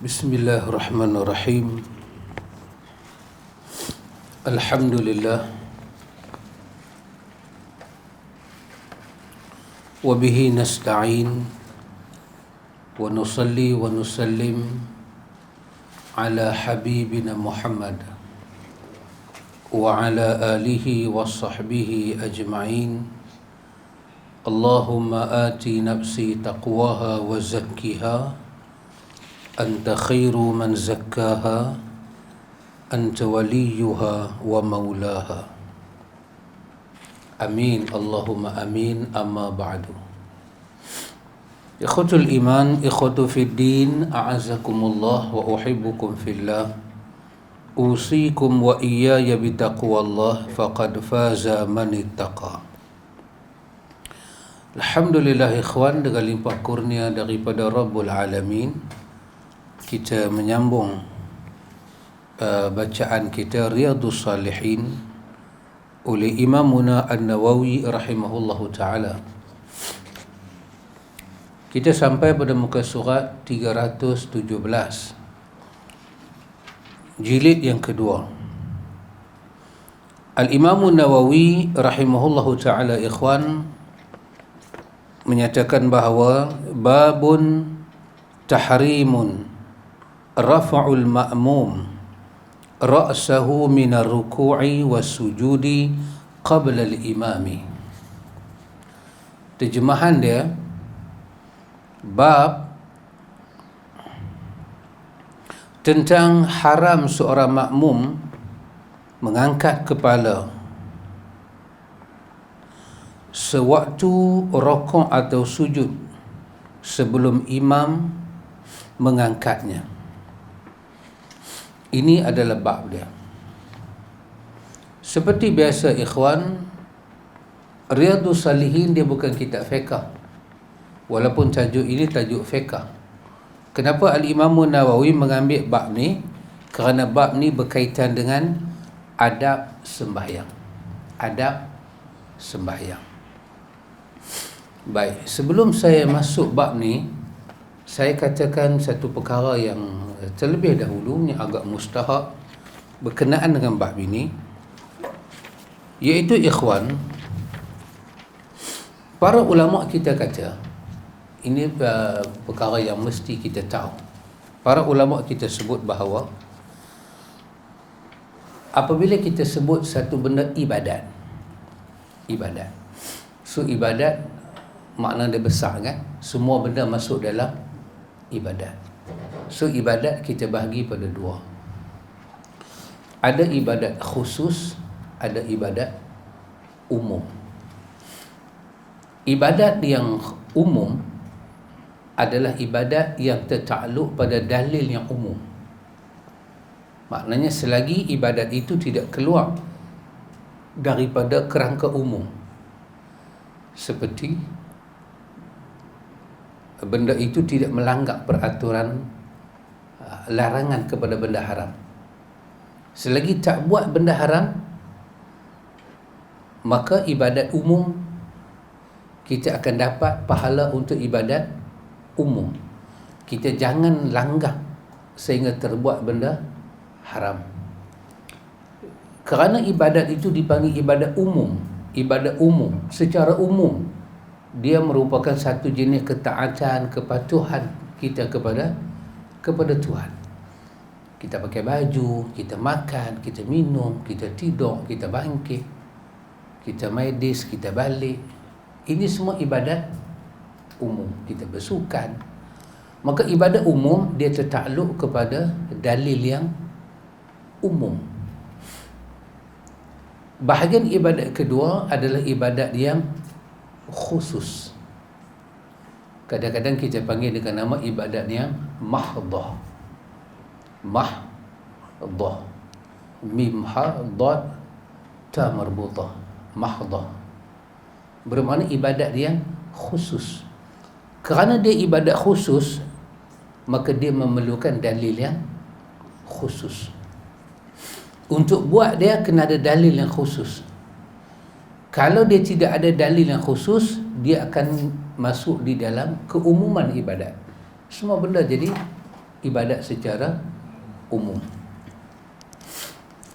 Bismillahirrahmanirrahim. Alhamdulillah. Wa bihi nasta'in. Wa nusalli wa nusallim ala habibina Muhammad wa ala alihi wa sahbihi ajma'in. Allahumma ati nafsi taqwaha wa zakkiha Anta khairu man zakkaha Anta waliyuha wa maulaha. Amin. Allahumma amin. Amma ba'du. Ikhwatul iman, ikhwatu fid din, a'azakumullah wa uhibbukum fillah. Usikum wa iyaya bitaqwallah faqad faza man ittaqa. Alhamdulillah ikhwan, dengan limpah kurnia daripada Rabbul Alamin, kita menyambung bacaan kita Riyadhus Salihin oleh Imamuna An-Nawawi rahimahullahu ta'ala. Kita sampai pada muka surat 317, jilid yang kedua. Al-Imamun Nawawi rahimahullahu ta'ala ikhwan menyatakan bahawa babun tahrimun rafa'ul ma'mum ra'sahu minar ruku'i was sujudi qabla al-imami. Terjemahan dia, bab tentang haram seorang makmum mengangkat kepala sewaktu rukuk atau sujud sebelum imam mengangkatnya. Ini adalah bab dia. Seperti biasa ikhwan, Riyadhus Salihin dia bukan kitab fiqh, walaupun tajuk ini tajuk fiqh. Kenapa Al-Imamun Nawawi mengambil bab ni? Kerana bab ni berkaitan dengan adab sembahyang. Adab sembahyang. Baik, sebelum saya masuk bab ni, saya katakan satu perkara yang terlebih dahulu yang agak mustahak berkenaan dengan bab ini, iaitu ikhwan, para ulama kita kata, ini perkara yang mesti kita tahu. Para ulama kita sebut bahawa apabila kita sebut satu benda ibadat, so ibadat makna dia besar kan, semua benda masuk dalam ibadat. So ibadat kita bahagi pada dua. Ada ibadat khusus, ada ibadat umum. Ibadat yang umum adalah ibadat yang tertakluk pada dalil yang umum. Maknanya selagi ibadat itu tidak keluar daripada kerangka umum, seperti benda itu tidak melanggar peraturan larangan kepada benda haram. Selagi tak buat benda haram, maka ibadat umum kita akan dapat pahala untuk ibadat umum. Kita jangan langgar sehingga terbuat benda haram. Kerana ibadat itu dipanggil ibadat umum. Ibadat umum secara umum dia merupakan satu jenis ketaatan, kepatuhan kita kepada Tuhan. Kita pakai baju, kita makan, kita minum, kita tidur, kita bangkit, kita medis, kita balik. Ini semua ibadat umum. Kita bersukan. Maka ibadat umum dia tertakluk kepada dalil yang umum. Bahagian ibadat kedua adalah ibadat yang khusus. Kadang-kadang kita panggil dengan nama ibadat yang mahdhah. Mahdhah, mim ha dad ta marbutah. Mahdhah bermakna ibadat yang khusus. Kerana dia ibadat khusus, maka dia memerlukan dalil yang khusus. Untuk buat dia kena ada dalil yang khusus. Kalau dia tidak ada dalil yang khusus, dia akan masuk di dalam keumuman ibadat. Semua benda jadi ibadat secara umum.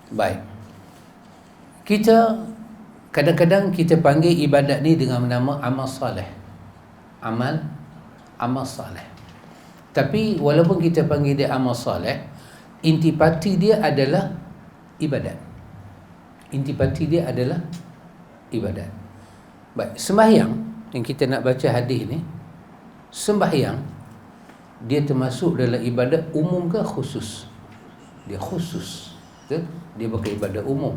Baik. Kita kadang-kadang kita panggil ibadat ni dengan nama amal soleh. Amal soleh. Tapi walaupun kita panggil dia amal soleh, intipati dia adalah ibadat. Intipati dia adalah ibadat. Baik, sembahyang yang kita nak baca hadis ni, sembahyang dia termasuk dalam ibadat umum ke khusus? Dia khusus. Betul? Dia bukan ibadat umum.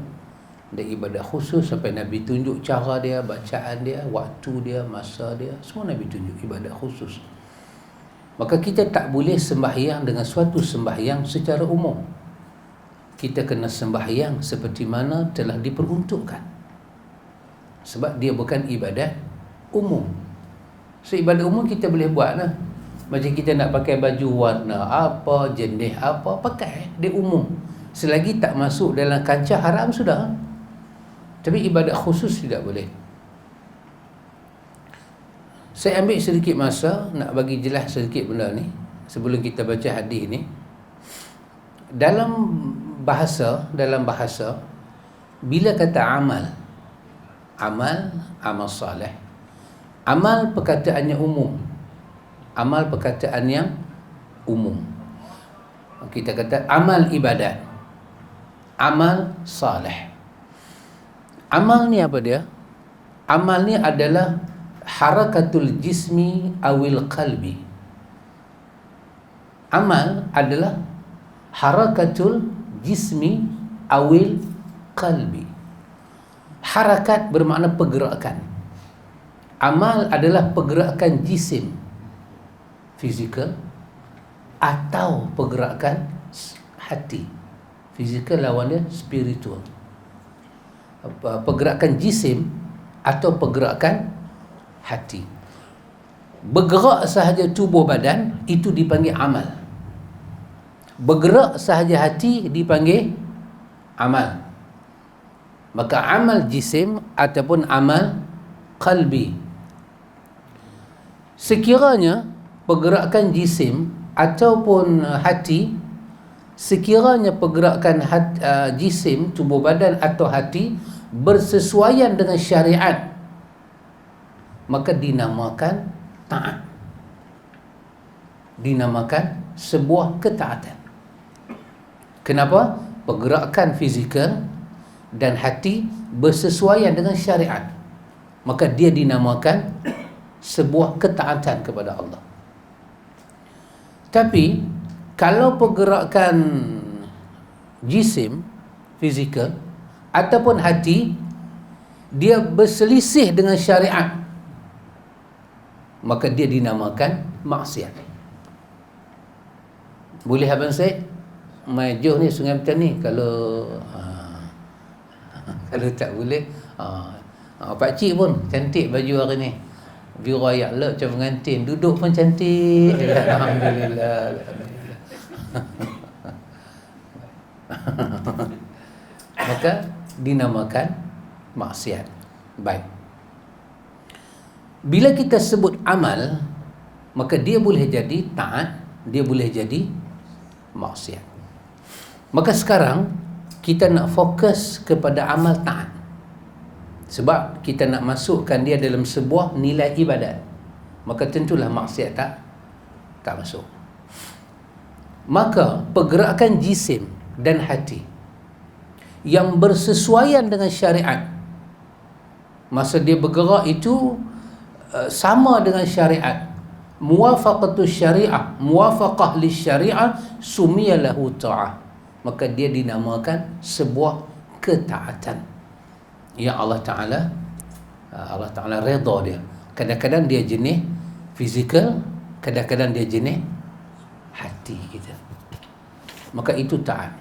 Dia ibadat khusus sampai Nabi tunjuk cara dia, bacaan dia, waktu dia, masa dia, semua Nabi tunjuk ibadat khusus. Maka kita tak boleh sembahyang dengan suatu sembahyang secara umum. Kita kena sembahyang seperti mana telah diperuntukkan. Sebab dia bukan ibadat umum. So ibadat umum kita boleh buat lah. Macam kita nak pakai baju warna apa, jenis apa, pakai. Dia umum. Selagi tak masuk dalam kancah haram sudah. Tapi ibadat khusus tidak boleh. Saya ambil sedikit masa nak bagi jelas sedikit benda ni sebelum kita baca hadis ni. Dalam bahasa bila kata amal soleh, amal perkataannya umum. Amal perkataan yang umum. Kita kata amal ibadat, amal soleh. Amal ni apa dia? Amal ni adalah harakatul jismi awil qalbi. Amal adalah harakatul jismi awil qalbi. Harakat bermakna pergerakan. Amal adalah pergerakan jisim, fizikal, atau pergerakan hati. Fizikal lawannya spiritual. Pergerakan jisim atau pergerakan hati. Bergerak sahaja tubuh badan itu dipanggil amal. Bergerak sahaja hati dipanggil amal. Maka amal jisim ataupun amal qalbi, sekiranya pergerakan jisim ataupun hati, sekiranya pergerakan jisim, tubuh badan atau hati bersesuaian dengan syariat, maka dinamakan taat. Dinamakan sebuah ketaatan. Kenapa? Pergerakan fizikal dan hati bersesuaian dengan syariat, maka dia dinamakan sebuah ketaatan kepada Allah. Tapi kalau pergerakan jisim, fizikal ataupun hati, dia berselisih dengan syariat, maka dia dinamakan maksiat. Boleh Abang Syed mai Johor ni, Sungai Petani? Kalau kalau tak boleh, pakcik pun cantik baju hari ni. Biru ayak lek macam pengantin, duduk pun cantik. Alhamdulillah. Maka dinamakan maksiat. Baik. Bila kita sebut amal, maka dia boleh jadi taat, dia boleh jadi maksiat. Maka sekarang kita nak fokus kepada amal taat, sebab kita nak masukkan dia dalam sebuah nilai ibadat. Maka tentulah maksiat tak masuk. Maka pergerakan jisim dan hati yang bersesuaian dengan syariat, masa dia bergerak itu sama dengan syariat, muwafaqatus syariah, muwafaqah lis syariah, sumiyalahu ta'ah, maka dia dinamakan sebuah ketaatan yang Allah Ta'ala redha dia. Kadang-kadang dia jenis fizikal, kadang-kadang dia jenis hati kita. Maka itu taat.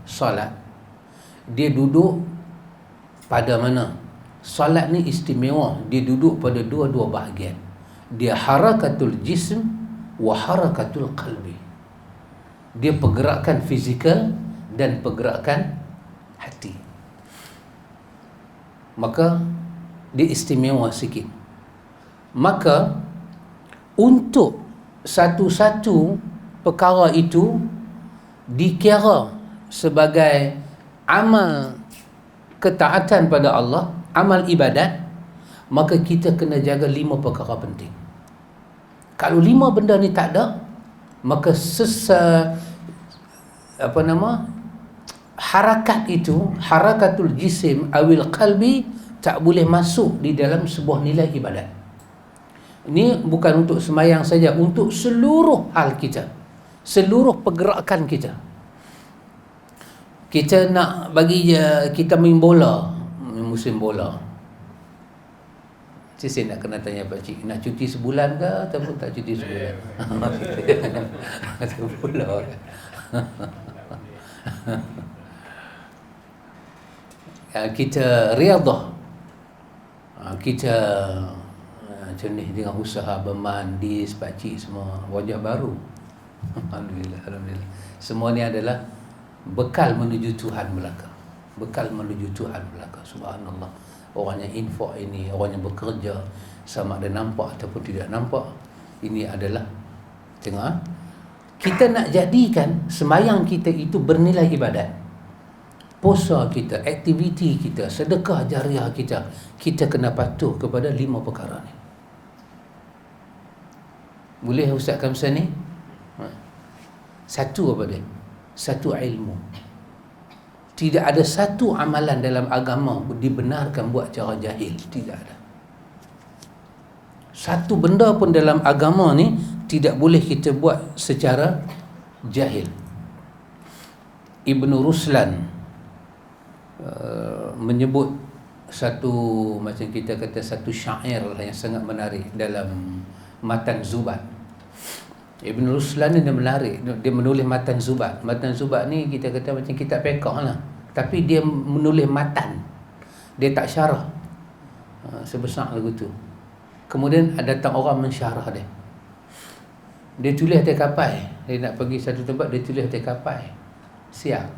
Salat dia duduk pada mana? Salat ni istimewa, dia duduk pada dua-dua bahagian. Dia harakatul jism wa harakatul qalbi. Dia pergerakan fizikal dan pergerakan hati. Maka dia istimewa sikit. Maka untuk satu-satu perkara itu dikira sebagai amal ketaatan pada Allah, amal ibadat, maka kita kena jaga 5 perkara penting. Kalau 5 benda ni tak ada, maka harakat itu, harakatul jisim awil qalbi, tak boleh masuk di dalam sebuah nilai ibadat. Ini bukan untuk sembahyang saja, untuk seluruh hal kita, seluruh pergerakan kita. Kita nak bagi kita main bola, musim bola. Saya nak kena tanya pakcik, nak cuti sebulan ke ataupun tak cuti sebulan? Bola. Kita riadah, kita macam ni dengan usaha bermandi, pakcik semua wajah baru. Alhamdulillah, alhamdulillah. Semua ni adalah bekal menuju Tuhan belaka. Bekal menuju Tuhan belaka. Subhanallah. Orang yang infak ini, orang yang bekerja, sama ada nampak ataupun tidak nampak, ini adalah tengok, kita nak jadikan sembahyang kita itu bernilai ibadat. Puasa kita, aktiviti kita, sedekah jariah kita, kita kena patuh kepada 5 perkara ni. Boleh Ustaz Kamsan ni? Satu apa dia? Satu ilmu. Tidak ada satu amalan dalam agama dibenarkan buat cara jahil. Tidak ada. Satu benda pun dalam agama ni tidak boleh kita buat secara jahil. Ibn Ruslan menyebut satu, macam kita kata, satu syair yang sangat menarik dalam Matan Zubat. Ibn Ruslan ni dia menarik, dia menulis Matan Zubat. Matan Zubat ni kita kata macam kitab fiqh lah, tapi dia menulis matan, dia tak syarah. Sebesar lagu tu. Kemudian ada datang orang mensyarah dia. Dia tulis atas kapal, dia nak pergi satu tempat, dia tulis atas kapal. Siap.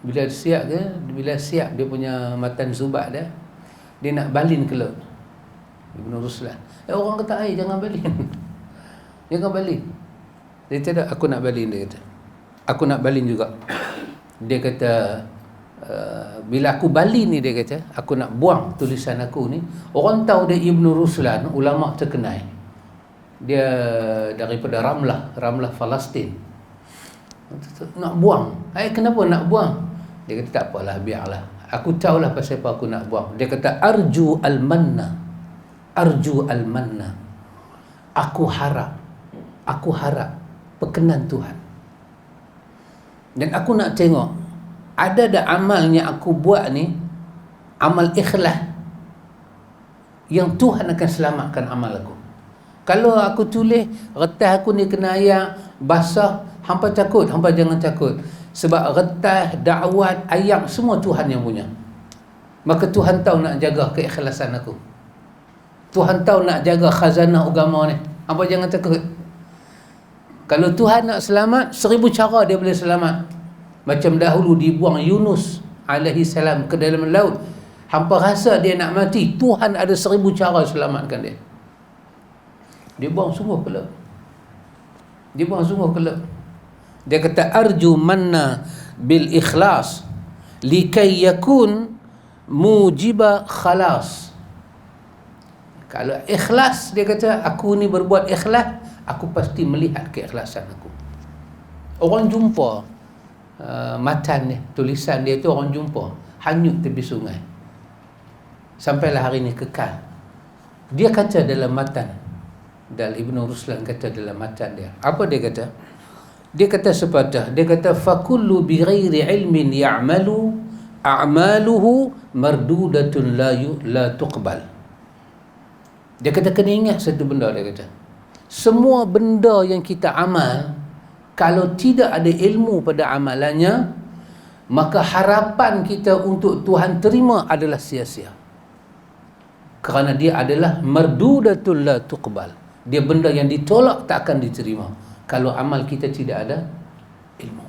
Bila siap ke, bila siap dia punya Matan Zubat dia nak balin ke laut. Ibn Ruslan. Orang kata, jangan balin. Jangan balin. Dia kata, aku nak balin, dia kata. Aku nak balin juga. Dia kata, bila aku balin ni, dia kata, aku nak buang tulisan aku ni. Orang tahu dia Ibn Ruslan, ulama terkenal. Dia daripada Ramlah Palestin. Nak buang. Kenapa nak buang? Dia kata, tak apalah, biarlah. Aku tahulah pasal apa aku nak buang. Dia kata, arju al-manna. Aku harap perkenan Tuhan. Dan aku nak tengok, ada amal yang aku buat ni, amal ikhlas, yang Tuhan akan selamatkan amal aku. Kalau aku tulis, retas aku ni kena ayak, basah, hampa takut, hampa jangan takut. Sebab retas, dakwat, ayak, semua Tuhan yang punya. Maka Tuhan tahu nak jaga keikhlasan aku. Tuhan tahu nak jaga khazanah agama ni. Hampa jangan takut. Kalau Tuhan nak selamat, 1000 cara dia boleh selamat. Macam dahulu dibuang Yunus alaihi salam ke dalam laut. Hampa rasa dia nak mati, Tuhan ada 1000 cara selamatkan dia. Dia buang sungguh ke laut. Dia kata, arju manna bil ikhlas likai yakun mujiba khalas. Kalau ikhlas, dia kata, aku ni berbuat ikhlas, aku pasti melihat keikhlasan aku. Orang jumpa matan ni, tulisan dia tu orang jumpa hanyut tepi sungai. Sampailah hari ni kekal. Dia kata dalam matan, dan Ibn Ruslan kata dalam matan dia, apa dia kata? Dia kata sepatah, dia kata, fakullu bi ghairi ilmin ya'malu a'maluhu mardudatun la tuqbal. Dia kata, kena ingat satu benda, dia kata, semua benda yang kita amal, kalau tidak ada ilmu pada amalannya, maka harapan kita untuk Tuhan terima adalah sia-sia. Kerana dia adalah mardudatun la tuqbal. Dia benda yang ditolak, tak akan diterima kalau amal kita tidak ada ilmu.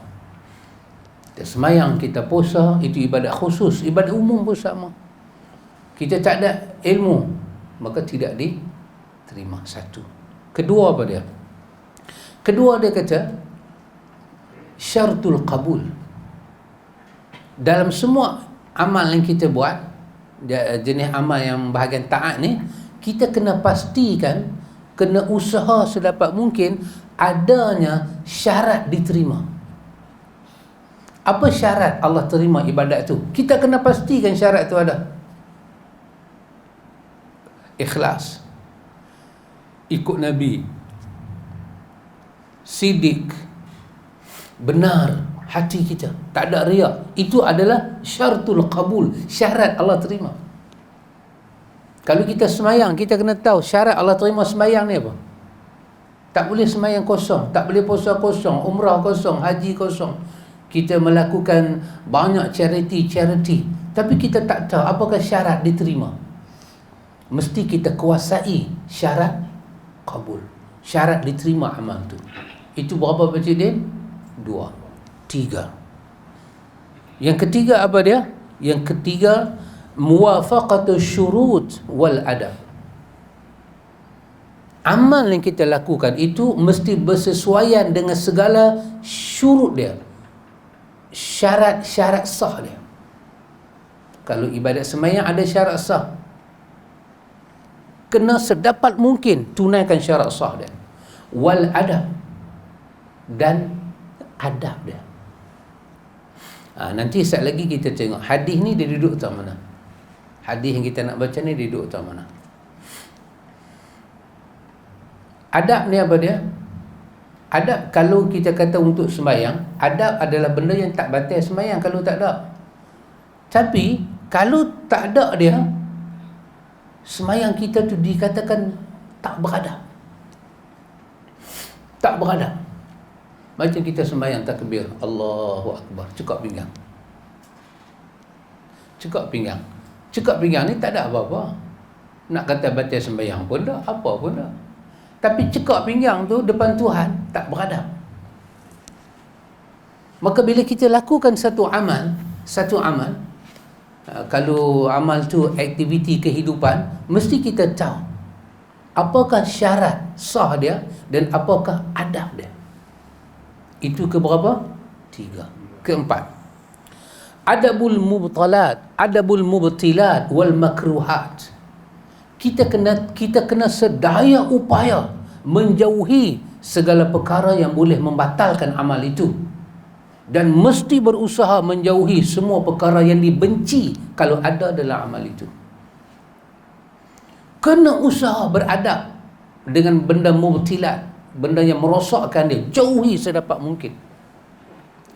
Kita semayang, kita puasa, itu ibadat khusus. Ibadat umum pun sama. Kita tak ada ilmu, maka tidak diterima. Satu. Kedua apa dia? Kedua, dia kata syartul qabul. Dalam semua amal yang kita buat, jenis amal yang bahagian taat ni, kita kena pastikan, kena usaha sedapat mungkin adanya syarat diterima. Apa syarat Allah terima ibadat tu? Kita kena pastikan syarat tu ada. Ikhlas, ikut Nabi, sidik, benar hati kita, tak ada riak. Itu adalah syartul qabul, syarat Allah terima. Kalau kita semayang, kita kena tahu syarat Allah terima semayang ni apa. Tak boleh semayang kosong, tak boleh puasa kosong, umrah kosong, haji kosong. Kita melakukan banyak charity, tapi kita tak tahu apakah syarat diterima. Mesti kita kuasai syarat qabul, syarat diterima amal tu. Itu berapa baca dia? 2, 3. Yang ketiga apa dia? Yang ketiga, muwafaqatu syurut wal adab. Amal yang kita lakukan itu mesti bersesuaian dengan segala syurut dia, syarat-syarat sah dia. Kalau ibadat sembahyang ada syarat sah, kena sedapat mungkin tunaikan syarat sah dia. Wal adab, dan adab dia. Nanti sekejap lagi kita tengok hadis ni dia duduk tak mana. Hadis yang kita nak baca ni dia duduk tak mana. Adab ni apa dia? Adab, kalau kita kata untuk sembahyang, adab adalah benda yang tak batal sembahyang kalau tak ada. Tapi kalau tak ada dia, sembahyang kita tu dikatakan tak beradab. Tak beradab. Macam kita sembahyang takbir, Allahu Akbar, cekak pinggang. Cekak pinggang. Cekak pinggang ni tak ada apa-apa. Nak kata batal sembahyang pun tak, apa pun tak. Tapi cekak pinggang tu depan Tuhan tak beradab. Maka bila kita lakukan satu amal, kalau amal tu aktiviti kehidupan, mesti kita tahu apakah syarat sah dia dan apakah adab dia. Itu keberapa? 3. Keempat, adabul mubtalat, adabul mubtilat wal makruhat. Kita kena sedaya upaya menjauhi segala perkara yang boleh membatalkan amal itu, dan mesti berusaha menjauhi semua perkara yang dibenci kalau ada dalam amal itu. Kena usaha beradab dengan benda mubtilat, benda yang merosakkan dia, jauhi sedapat mungkin.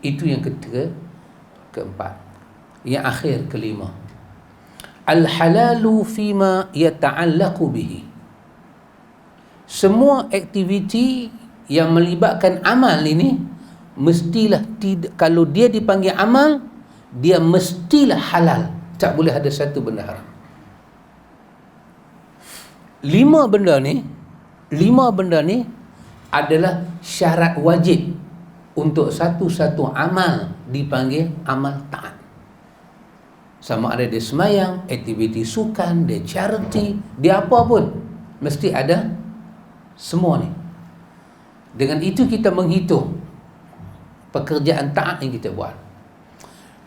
Itu yang ketiga. Keempat. Yang akhir, kelima, al-halalu fima yata'allaqu bihi. Semua aktiviti yang melibatkan amal ini mestilah kalau dia dipanggil amal, dia mestilah halal, tak boleh ada satu benda haram. 5 benda ni adalah syarat wajib untuk satu-satu amal dipanggil amal taat. Sama ada dia semayang, aktiviti sukan, dia charity, dia apa pun, mesti ada semua ni. Dengan itu kita menghitung pekerjaan taat yang kita buat.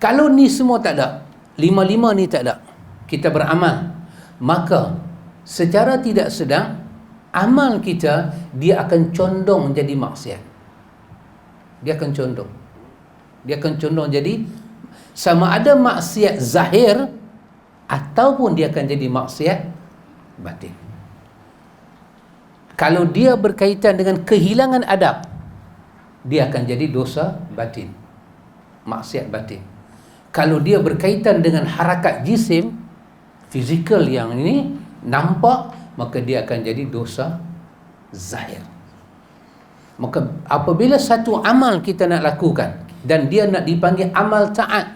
Kalau ni semua tak ada, 5 ni tak ada, kita beramal, maka secara tidak sedang amal kita dia akan condong jadi maksiat. Dia akan condong jadi sama ada maksiat zahir ataupun dia akan jadi maksiat batin. Kalau dia berkaitan dengan kehilangan adab, dia akan jadi dosa batin, maksiat batin. Kalau dia berkaitan dengan harakat jisim, fizikal yang ini nampak, maka dia akan jadi dosa zahir. Maka apabila satu amal kita nak lakukan dan dia nak dipanggil amal taat,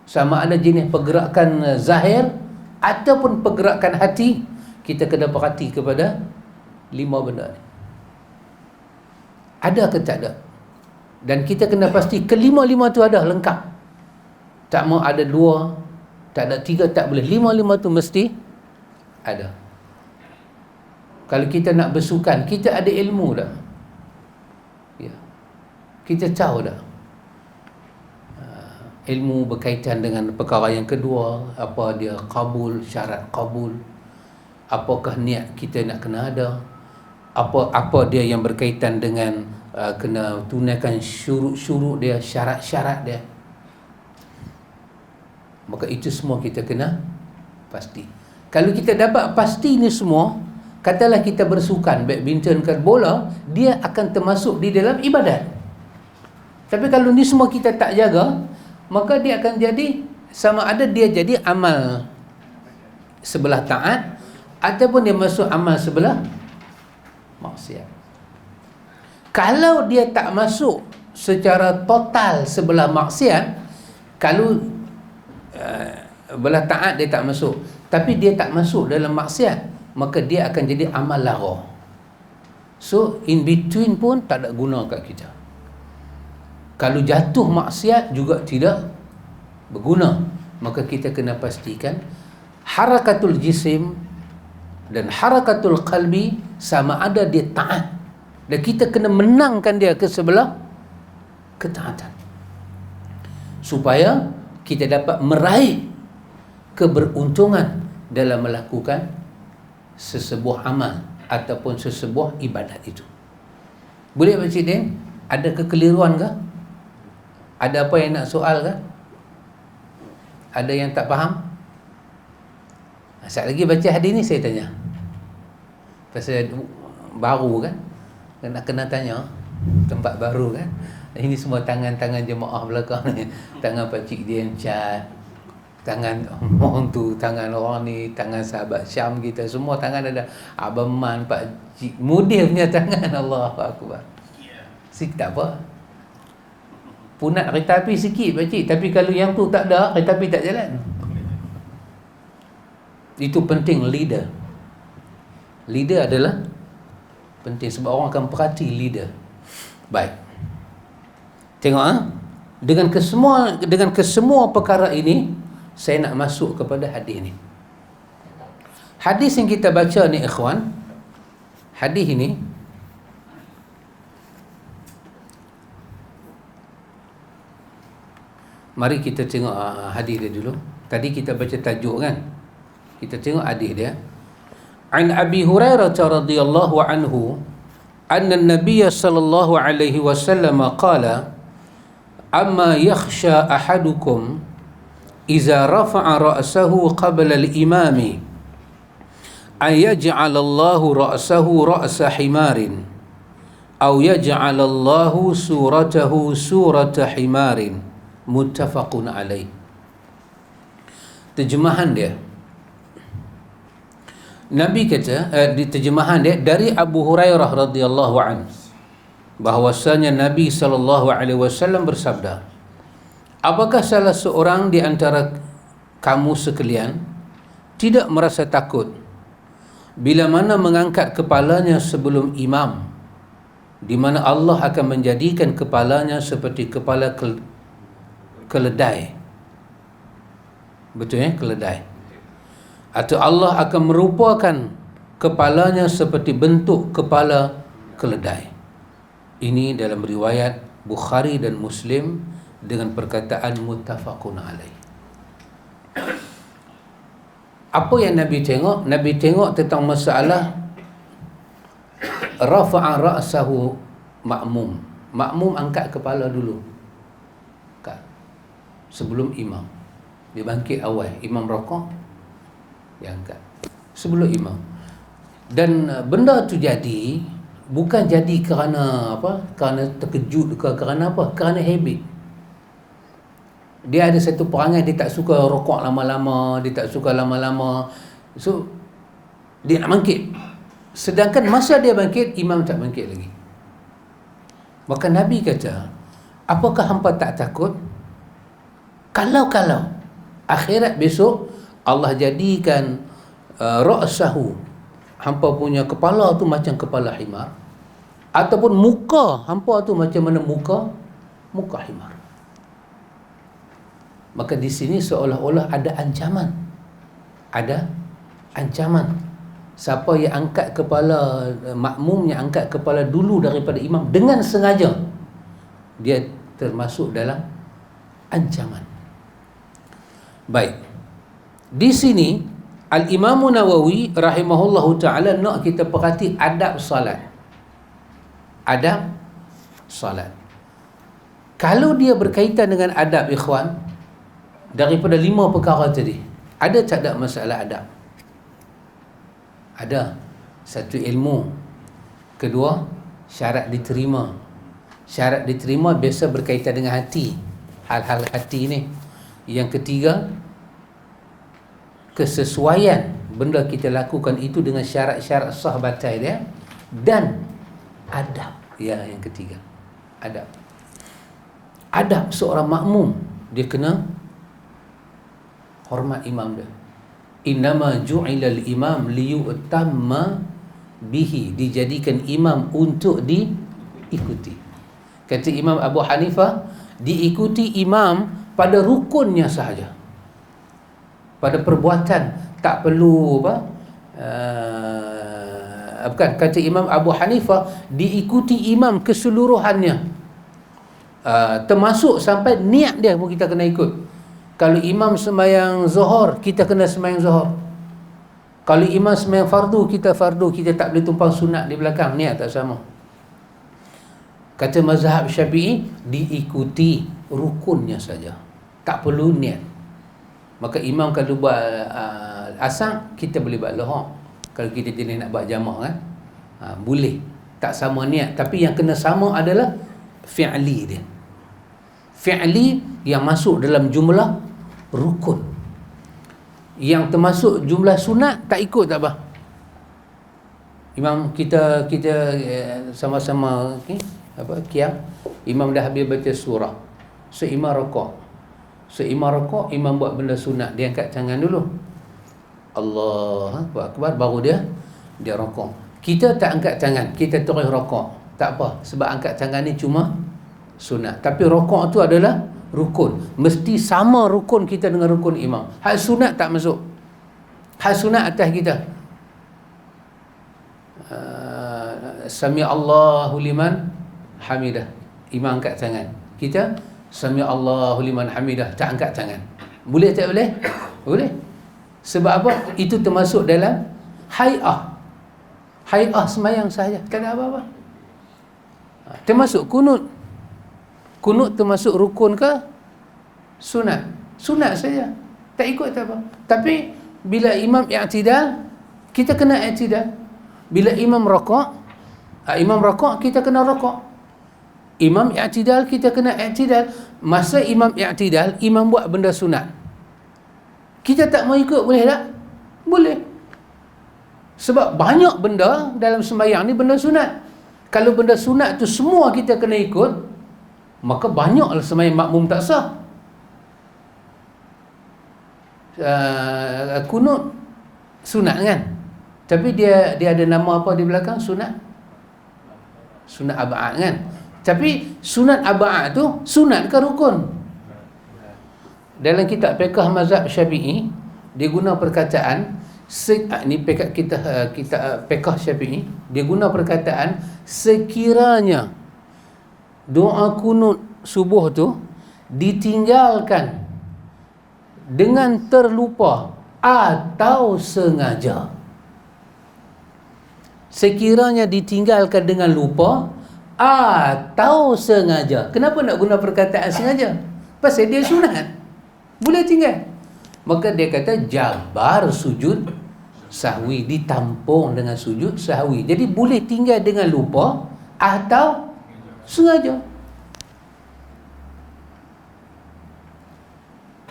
sama ada jenis pergerakan zahir ataupun pergerakan hati, kita kena perhati kepada 5 benda ni. Ada ke tak ada? Dan kita kena pasti kelima-lima tu ada, lengkap. Tak mau ada 2, tak ada 3, tak boleh. 5 tu mesti ada. Kalau kita nak bersukan, kita ada ilmu dah. Ya. Kita tahu dah ilmu berkaitan dengan perkara yang kedua, apa dia qabul, syarat qabul, apakah niat kita nak kena ada, apa dia yang berkaitan dengan kena tunaikan syurut-syurut dia, syarat-syarat dia. Maka itu semua kita kena pasti. Kalau kita dapat pasti ni semua, katalah kita bersukan, badminton ke bola, dia akan termasuk di dalam ibadat. Tapi kalau ni semua kita tak jaga, maka dia akan jadi, sama ada dia jadi amal sebelah taat ataupun dia masuk amal sebelah maksiat. Kalau dia tak masuk secara total sebelah maksiat, kalau belah taat dia tak masuk, tapi dia tak masuk dalam maksiat, maka dia akan jadi amal lara. So in between pun tak ada guna kat kita. Kalau jatuh maksiat juga tidak berguna. Maka kita kena pastikan harakatul jisim dan harakatul qalbi sama ada dia taat, dan kita kena menangkan dia ke sebelah ketaatan, supaya kita dapat meraih keberuntungan dalam melakukan sesebuah amal ataupun sesebuah ibadat itu. Boleh Pakcik Din? Ada kekeliruan ke? Ada apa yang nak soal ke? Ada yang tak faham? Sekali lagi baca hadis ni saya tanya. Pasal baru kan? Nak kena tanya. Tempat baru kan? Ini semua tangan-tangan jemaah belakang ni. Tangan Pakcik Din cat, tangan orang tu, tangan orang ni, tangan sahabat Syam kita, semua tangan ada. Abang Man, Pakcik Mudir punya tangan, Allahu Akbar. Sikit tak apa. Punat kereta api sikit Pakcik, tapi kalau yang tu tak ada, kereta api tak jalan. Itu penting leader. Leader adalah penting sebab orang akan perhati leader. Baik. Tengok dengan kesemua perkara ini, saya nak masuk kepada hadis ni. Hadis yang kita baca ni ikhwan, hadis ini mari kita tengok hadis dia dulu. Tadi kita baca tajuk kan. Kita tengok hadis dia. An Abi Hurairah radhiyallahu anhu anna an-nabiy sallallahu alaihi wasallam qala amma yakhsha ahadukum iza rafa'a ra'sahu qabla al-imami an yaj'ala Allahu ra'sahu ra'sa himarin aw yaj'ala Allahu suratahu surata himarin. Muttafaqun alaih. Terjemahan dia, Nabi kata di terjemahan dia dari Abu Hurairah radhiyallahu anhu, bahwasanya Nabi SAW bersabda, apakah salah seorang di antara kamu sekalian tidak merasa takut bila mana mengangkat kepalanya sebelum imam, di mana Allah akan menjadikan kepalanya seperti kepala keledai. Betul ya, keledai. Atau Allah akan merupakan kepalanya seperti bentuk kepala keledai. Ini dalam riwayat Bukhari dan Muslim dengan perkataan muttafaqun alaih. Apa yang Nabi tengok? Nabi tengok tentang masalah rafa'a ra'sahu makmum. Makmum angkat kepala dulu. Sebelum imam. Dia bangkit awal. Imam rakaat, dia angkat sebelum imam. Dan benda tu jadi bukan jadi kerana apa? Kerana terkejut ke kerana apa? Kerana habit. Dia ada satu perangai, dia tak suka rakaat lama-lama, dia tak suka lama-lama. So dia nak bangkit. Sedangkan masa dia bangkit, imam tak bangkit lagi. Maka Nabi kata, apakah hampa tak takut kalau akhirat besok Allah jadikan ra'sahu, hampa punya kepala tu macam kepala himar, ataupun muka hampa tu macam mana muka himar. Maka di sini seolah-olah ada ancaman. Siapa yang angkat kepala, makmum yang angkat kepala dulu daripada imam dengan sengaja, dia termasuk dalam ancaman. Baik. Di sini Al-Imam Nawawi rahimahullahu ta'ala nak kita perhati adab salat. Adab salat. Kalau dia berkaitan dengan adab, ikhwan, daripada 5 perkara tadi, ada tak ada masalah adab? Ada. Satu, ilmu. Kedua, syarat diterima. Syarat diterima biasa berkaitan dengan hati, hal-hal hati ni. Yang ketiga, kesesuaian benda kita lakukan itu dengan syarat-syarat sah batal dia. Dan adab. Ya, yang ketiga, adab. Adab seorang makmum, dia kena hormat imam dia. Innama ju'ilal imam liyu'tamma bihi, dijadikan imam untuk diikuti. Kata Imam Abu Hanifah, diikuti imam pada rukunnya sahaja, pada perbuatan, tak perlu bukan, kata Imam Abu Hanifah, diikuti imam keseluruhannya, termasuk sampai niat dia pun kita kena ikut. Kalau imam sembahyang zuhur, kita kena sembahyang zuhur. Kalau imam sembahyang fardu, kita fardu. Kita tak boleh tumpang sunat di belakang, niat tak sama. Kata mazhab Syafi'i, diikuti rukunnya saja, tak perlu niat. Maka imam kalau buat asar, kita boleh buat lohor. Kalau kita jenis nak buat jamaah kan, boleh, tak sama niat. Tapi yang kena sama adalah fi'li dia. Fi'li yang masuk dalam jumlah rukun. Yang termasuk jumlah sunat tak ikut tak apa. Imam kita sama-sama qiyam, imam dah habis baca surah, seimam rakaat. Seimam rakaat imam buat benda sunat, dia angkat tangan dulu, Allahu akbar, baru dia rakaat. Kita tak angkat tangan, kita terus rakaat. Tak apa, sebab angkat tangan ni cuma sunat. Tapi rakaat tu adalah rukun. Mesti sama rukun kita dengan rukun imam. Hal sunat tak masuk. Hal sunat atas kita. Sami Allahu liman hamidah, imam angkat tangan. Kita Sami Allahu liman hamidah, tak angkat tangan. Boleh tak boleh? Boleh. Sebab apa? Itu termasuk dalam hay'ah. Hay'ah semayang sahaja, tak ada apa-apa. Termasuk kunut. Kunut termasuk rukun ke sunat? Sunat saja, tak ikut tak apa. Tapi bila imam i'tidal, kita kena i'tidal. Bila imam rakaat, kita kena rakaat. Imam i'tidal, kita kena i'tidal. Masa imam i'tidal, imam buat benda sunat, kita tak mau ikut, boleh tak? Boleh. Sebab banyak benda dalam sembahyang ni benda sunat. Kalau benda sunat tu semua kita kena ikut, maka banyaklah sembahyang makmum tak sah. Kunut sunat kan, tapi dia ada nama apa di belakang? Sunat ab'ad kan. Tapi sunat ab'ad tu sunat ke rukun? Dalam kitab fiqh mazhab Syafi'i, dia guna perkataan ni kita fiqh Syafi'i, dia guna perkataan sekiranya doa kunut subuh tu ditinggalkan dengan terlupa atau sengaja. Sekiranya ditinggalkan dengan lupa atau sengaja. Kenapa nak guna perkataan sengaja? Pasal dia sunat, boleh tinggal. Maka dia kata jabar sujud sahwi, ditampung dengan sujud sahwi. Jadi boleh tinggal dengan lupa atau sengaja.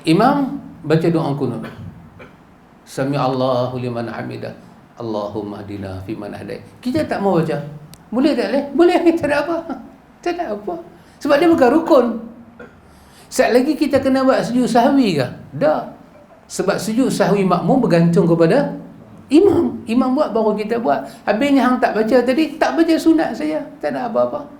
Imam baca doa kunut, Sami Allahu liman hamidah, Allahumma hdina fiman hadait. Kita tak mau baca, boleh tak boleh? Boleh, tak ada apa. Tak ada apa. Sebab dia bukan rukun. Sekali lagi kita kena buat sujud sahwi ke? Dah. Sebab sujud sahwi makmum bergantung kepada imam. Imam buat baru kita buat. Habisnya hang tak baca tadi, tak baca sunat saja, tak ada apa-apa.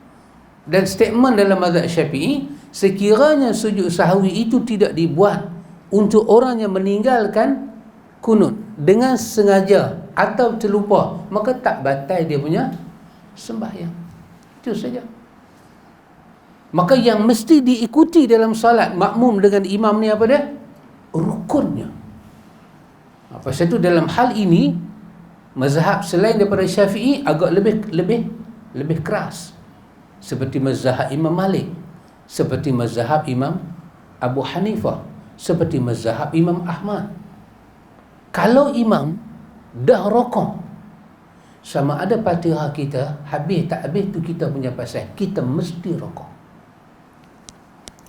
Dan statement dalam mazhab Syafi'i, sekiranya sujud sahwi itu tidak dibuat untuk orang yang meninggalkan kunut, dengan sengaja atau terlupa, maka tak batal dia punya sembahyang. Itu saja. Maka yang mesti diikuti dalam solat makmum dengan imam ni apa dia? Rukunnya. Pasal itu dalam hal ini mazhab selain daripada Syafi'i agak lebih keras, seperti mazhab Imam Malik, seperti mazhab Imam Abu Hanifah, seperti mazhab Imam Ahmad. Kalau imam dah rokok, sama ada Fatihah kita habis tak habis tu kita punya pasal, kita mesti rokok.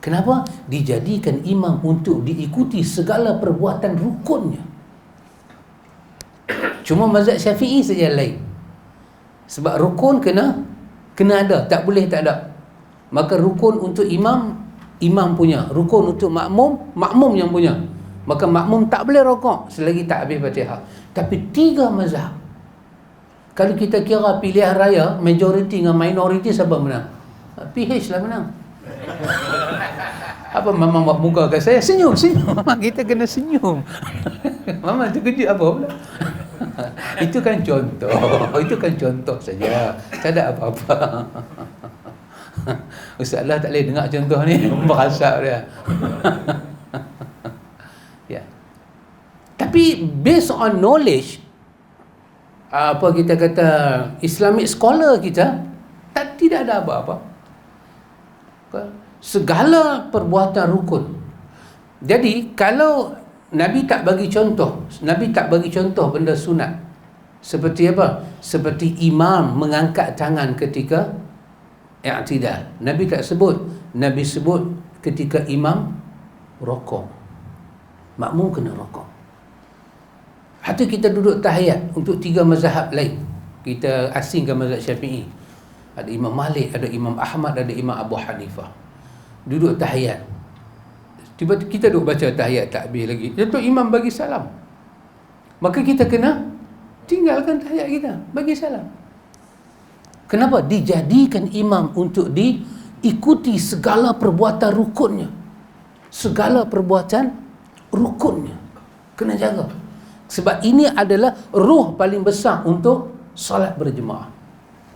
Kenapa? Dijadikan imam untuk diikuti segala perbuatan rukunnya. Cuma mazhab Syafi'i saja lain. Sebab rukun kena ada, tak boleh tak ada. Maka rukun untuk imam punya, rukun untuk makmum yang punya. Maka makmum tak boleh rokok selagi tak habis Fatihah. Tapi 3 mazhab, kalau kita kira pilihan raya, majoriti dengan minoriti, siapa menang? PH lah menang. Apa Mama buat muka kat saya? Senyum. Mama, kita kena senyum. Mama terkejut apa pula? Itu kan contoh saja. Tak ada apa-apa. Ustaz lah tak boleh dengar contoh ni, berasap dia. Ya. Tapi based on knowledge, apa kita kata, Islamic scholar kita, tidak ada apa-apa. Segala perbuatan rukun. Jadi kalau Nabi tak bagi contoh benda sunat. Seperti apa? Seperti imam mengangkat tangan ketika i'tidal. Nabi tak sebut. Nabi sebut ketika imam rokok. Makmum kena rokok. Atau kita duduk tahiyat untuk 3 mazhab lain. Kita asingkan mazhab Syafi'i. Ada Imam Malik, ada Imam Ahmad, ada Imam Abu Hanifah. Duduk tahiyat. Tiba-tiba kita duduk baca tahiyat tak habis lagi. Datuk imam bagi salam. Maka kita kena tinggalkan tahiyat kita, bagi salam. Kenapa? Dijadikan imam untuk diikuti segala perbuatan rukunnya. Segala perbuatan rukunnya. Kena jaga. Sebab ini adalah ruh paling besar untuk solat berjemaah.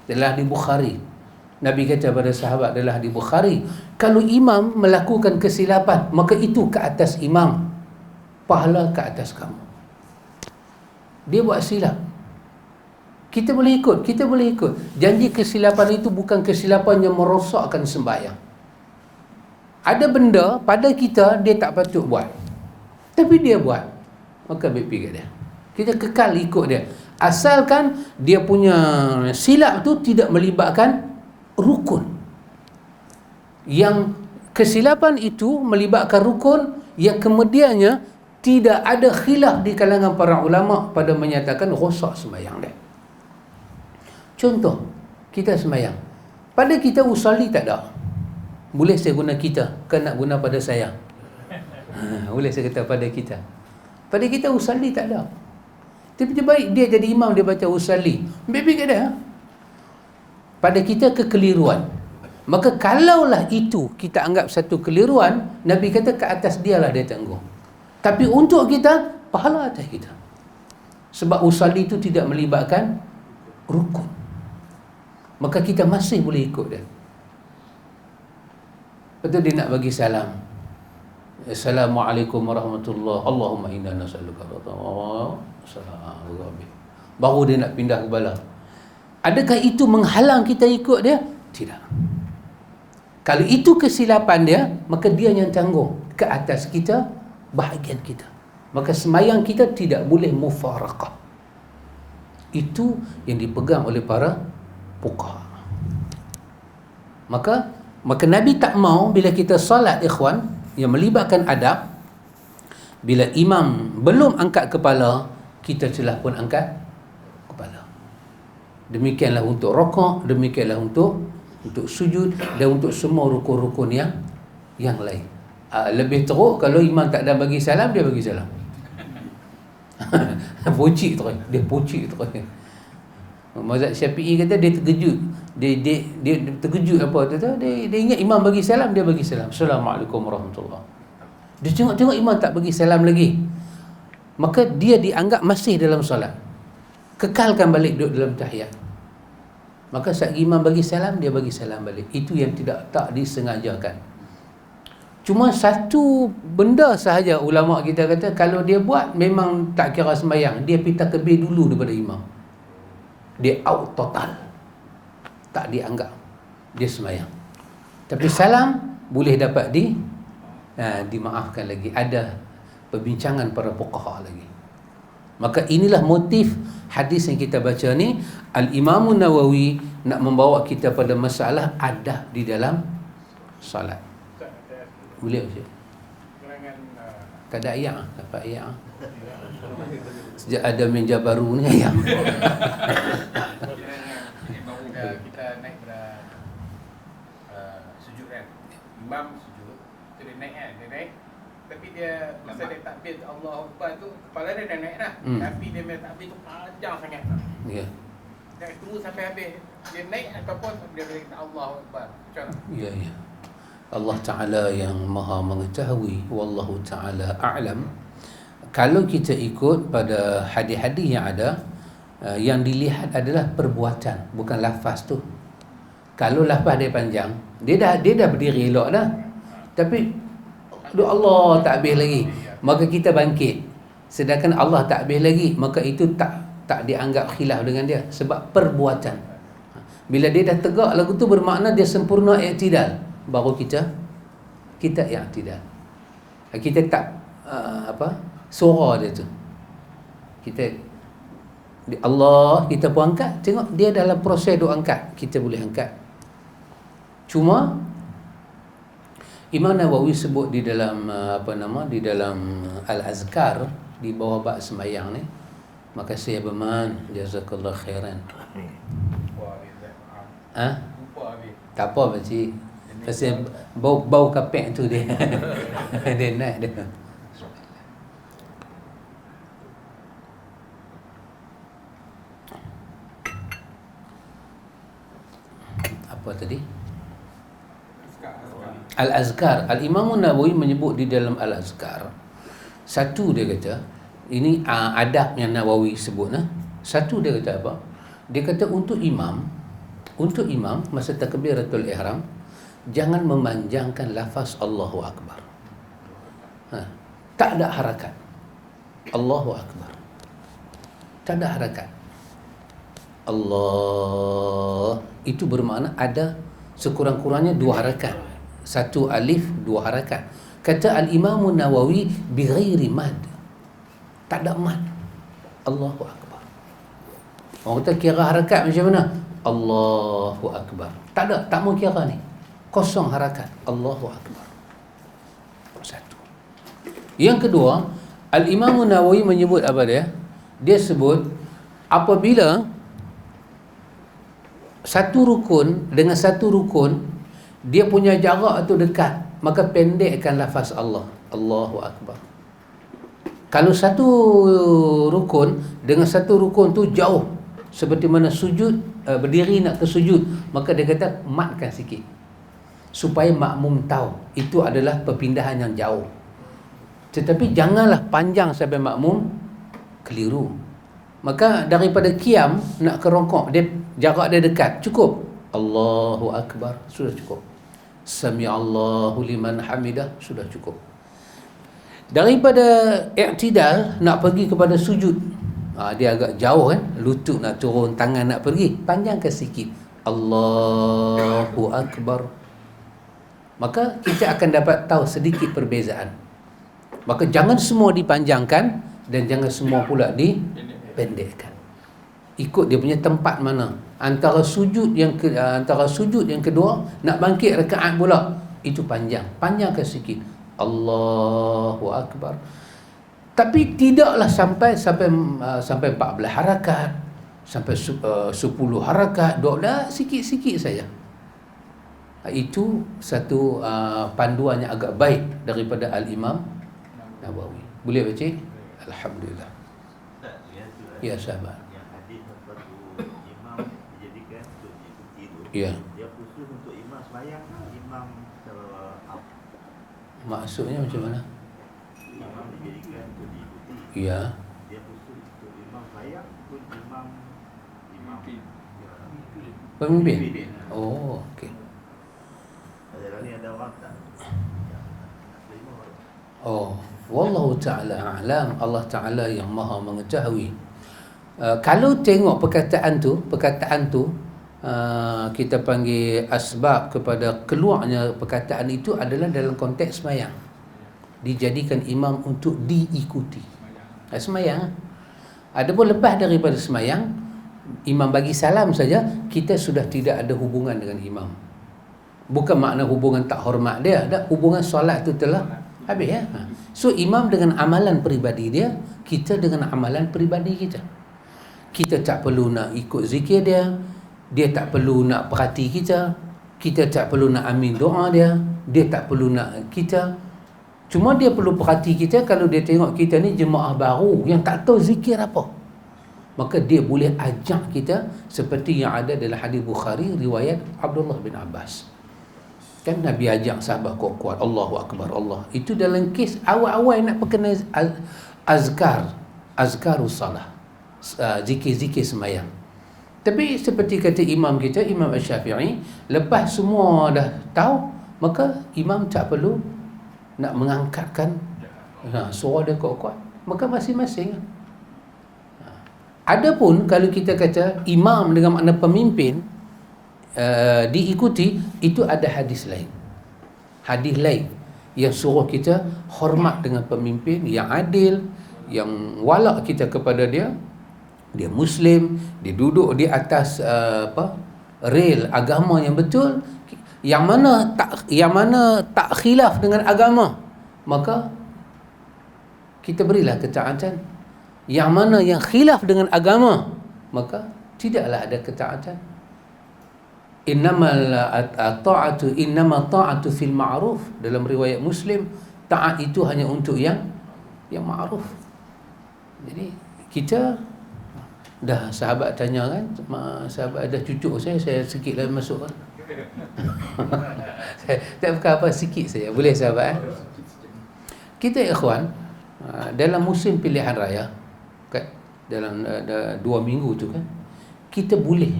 Adalah di Bukhari. Nabi kata pada sahabat, adalah di Bukhari, kalau imam melakukan kesilapan, maka itu ke atas imam, pahala ke atas kamu. Dia buat silap, kita boleh ikut. Janji kesilapan itu bukan kesilapan yang merosakkan sembahyang. Ada benda pada kita dia tak patut buat, tapi dia buat, maka ambil pergi dia. Kita kekal ikut dia, asalkan dia punya silap tu tidak melibatkan rukun. Yang kesilapan itu melibatkan rukun yang kemudiannya tidak ada khilaf di kalangan para ulama pada menyatakan rosak sembahyang dia. Contoh, kita sembahyang, pada kita usalli tak ada. Boleh saya guna kita, kan nak guna pada saya? Boleh saya kata pada kita. Pada kita usalli tak ada. Tiba-tiba dia jadi imam, dia baca usalli. Baby kat dia. Pada kita kekeliruan. Maka kalaulah itu kita anggap satu keliruan, Nabi kata ke atas dialah dia tanggung. Tapi untuk kita, pahala atas kita. Sebab usalli itu tidak melibatkan rukun. Maka kita masih boleh ikut dia. Betul dia nak bagi salam. Assalamualaikum warahmatullahi, Allahumma inna nas'aluka rahmatan. Baru dia nak pindah kepala. Adakah itu menghalang kita ikut dia? Tidak. Kalau itu kesilapan dia, maka dia yang tanggung ke atas kita, bahagian kita. Maka sembahyang kita tidak boleh mufaraqah. Itu yang dipegang oleh para fuqaha. Maka Nabi tak mau bila kita solat, ikhwan, yang melibatkan adab, bila imam belum angkat kepala, kita telah pun angkat kepala. Demikianlah untuk rokok, demikianlah untuk sujud, dan untuk semua rukun-rukun yang lain. Lebih teruk kalau imam tak ada bagi salam, dia bagi salam. Pocik terus. Mazhab Syafi'i kata dia terkejut. Dia terkejut apa tu? Dia ingat imam bagi salam, dia bagi salam. Assalamualaikum warahmatullahi. Dia tengok imam tak bagi salam lagi. maka dia dianggap masih dalam solat. Kekalkan balik duduk dalam tahiyat. Maka saat imam bagi salam, dia bagi salam balik. Itu yang tak disengajakan. Cuma satu benda sahaja ulama kita kata, kalau dia buat memang tak kira sembahyang, dia pergi takbir dulu daripada imam. Dia out total. Tak dianggap dia sembahyang. Tapi salam boleh dapat dimaafkan lagi. Ada perbincangan para fuqaha lagi. Maka inilah motif hadis yang kita baca ni. Al-Imam Nawawi nak membawa kita pada masalah adab di dalam salat. Boleh Ustaz? Tak ada ayat, dapat ayat. Sejak ada meja baru ni ayat. Kita naik pada sujud kan. Imam sujud, tu dia naik kan, dia naik. Tapi dia masa dia takbir Allahu Akbar tu, kepala dia dah naik dah. Tapi dia punya takbir tu panjang sangat. Ya. Dia tunggu sampai habis. Dia naik ataupun dia boleh kata Allahu Akbar. Macam mana? Ya, ya. Allah Ta'ala yang maha mengetahui. Wallahu Ta'ala a'lam. Kalau kita ikut pada hadis-hadis yang ada, yang dilihat adalah perbuatan, bukan lafaz tu. Kalau lafaz dia panjang, dia dah berdiri elok dah. Tapi doa Allah tak habis lagi, maka kita bangkit. Sedangkan Allah tak habis lagi, maka itu tak dianggap khilaf dengan dia, sebab perbuatan. Bila dia dah tegak lagu tu, bermakna dia sempurna i'tidal, baru kita i'tidal. Kita tak suara dia tu, kita Allah kita pun angkat. Tengok dia dalam proses doa angkat, kita boleh angkat. Cuma Imam Nawawi sebut di dalam di dalam Al-Azkar, di bawah bab sembahyang ni. Makasih Abang Man, jazakallah khairan. Tak apa pakcik. Pasal bau kapek tu dia. Dia naik dia. Apa tadi? Al-Azkar. Al-Imam Nawawi menyebut di dalam Al-Azkar, satu dia kata, ini adab yang Nawawi sebut. Satu dia kata apa? Dia kata untuk imam masa takbiratul ihram, jangan memanjangkan lafaz Allahu Akbar. Tak ada harakat. Allahu Akbar. Tak ada harakat. Allah itu bermakna ada sekurang-kurangnya 2 harakat. 1 alif, 2 harakat. Kata Al-Imam Nawawi bighairi mad. Tak ada mad. Allahu Akbar. Orang kata kira harakat macam mana? Allahu Akbar. Tak ada, tak mau kira ni. Kosong harakat. Allahu Akbar. 1. Yang kedua, Al-Imam Nawawi menyebut apa dia? Dia sebut apabila satu rukun dengan satu rukun, dia punya jarak tu dekat, maka pendekkan lafaz Allah. Allahu Akbar. Kalau satu rukun dengan satu rukun tu jauh, seperti mana sujud, berdiri nak ke sujud, maka dia kata matkan sikit, supaya makmum tahu itu adalah perpindahan yang jauh. Tetapi janganlah panjang sampai makmum keliru. Maka daripada qiyam nak ke rukuk, dia jarak dia dekat, cukup Allahu Akbar, sudah cukup. Sami'allahu liman hamidah, sudah cukup. Daripada i'tidal nak pergi kepada sujud, dia agak jauh kan, lutut nak turun, tangan nak pergi, panjangkan sikit, Allahu Akbar. Maka kita akan dapat tahu sedikit perbezaan. Maka jangan semua dipanjangkan dan jangan semua pula dipendekkan. Ikut dia punya tempat mana. Antara sujud yang kedua nak bangkit rakaat pula, itu panjangkan sikit, Allahu Akbar. Tapi tidaklah sampai 14 harakat, sampai 10 harakat, dah sikit-sikit saja. Itu satu panduan yang agak baik daripada Al-Imam Nawawi. Boleh baca? Alhamdulillah. Ya sahabat. Ya. Dia khusus untuk imam sembahyang, imam Maksudnya macam mana? imam dijadikan untuk diikuti. Ya. Dia khusus untuk imam layak pun imam Pemimpin. Oh, okey. Ada ni ada orang tak? Oh, wallahu ta'ala a'lam. Allah Ta'ala yang maha mengetahui. Kalau tengok perkataan tu kita panggil asbab kepada keluarnya perkataan itu adalah dalam konteks semayang. Dijadikan imam untuk diikuti. Semayang. Adapun lepas daripada semayang, imam bagi salam saja, kita sudah tidak ada hubungan dengan imam. Bukan makna hubungan tak hormat dia, dah hubungan solat tu telah habis ya. So imam dengan amalan peribadi dia, kita dengan amalan peribadi kita. Kita tak perlu nak ikut zikir dia, dia tak perlu nak perhati kita tak perlu nak amin doa dia tak perlu nak kita. Cuma dia perlu perhati kita kalau dia tengok kita ni jemaah baru yang tak tahu zikir apa. Maka dia boleh ajak kita seperti yang ada dalam hadis Bukhari riwayat Abdullah bin Abbas. Kan Nabi ajak sahabat kuat-kuat Allahu Akbar Allah. Itu dalam kes awal-awal nak perkenal azkarus salah, zikir-zikir semayang. Tapi seperti kata imam kita, Imam Asy-Syafi'i, lepas semua dah tahu, maka imam tak perlu nak mengangkatkan suara dia kuat-kuat. Maka masing-masing. Adapun kalau kita kata imam dengan makna pemimpin diikuti, itu ada hadis lain. Hadis lain yang suruh kita hormat dengan pemimpin yang adil, yang walak kita kepada dia. Dia Muslim, dia duduk di atas rel agama yang betul, yang mana tak khilaf dengan agama, maka kita berilah ketaatan. Yang mana yang khilaf dengan agama, maka tidaklah ada ketaatan. Innama ta'atu fil ma'ruf. Dalam riwayat Muslim, taat itu hanya untuk yang ma'ruf. Jadi kita dah, sahabat tanya kan, sahabat ada cucuk saya sikitlah masuk kan. Tak bukan apa, sikit saja. Boleh sahabat Kita ikhwan, dalam musim pilihan raya kan, dalam 2 minggu tu kan, kita boleh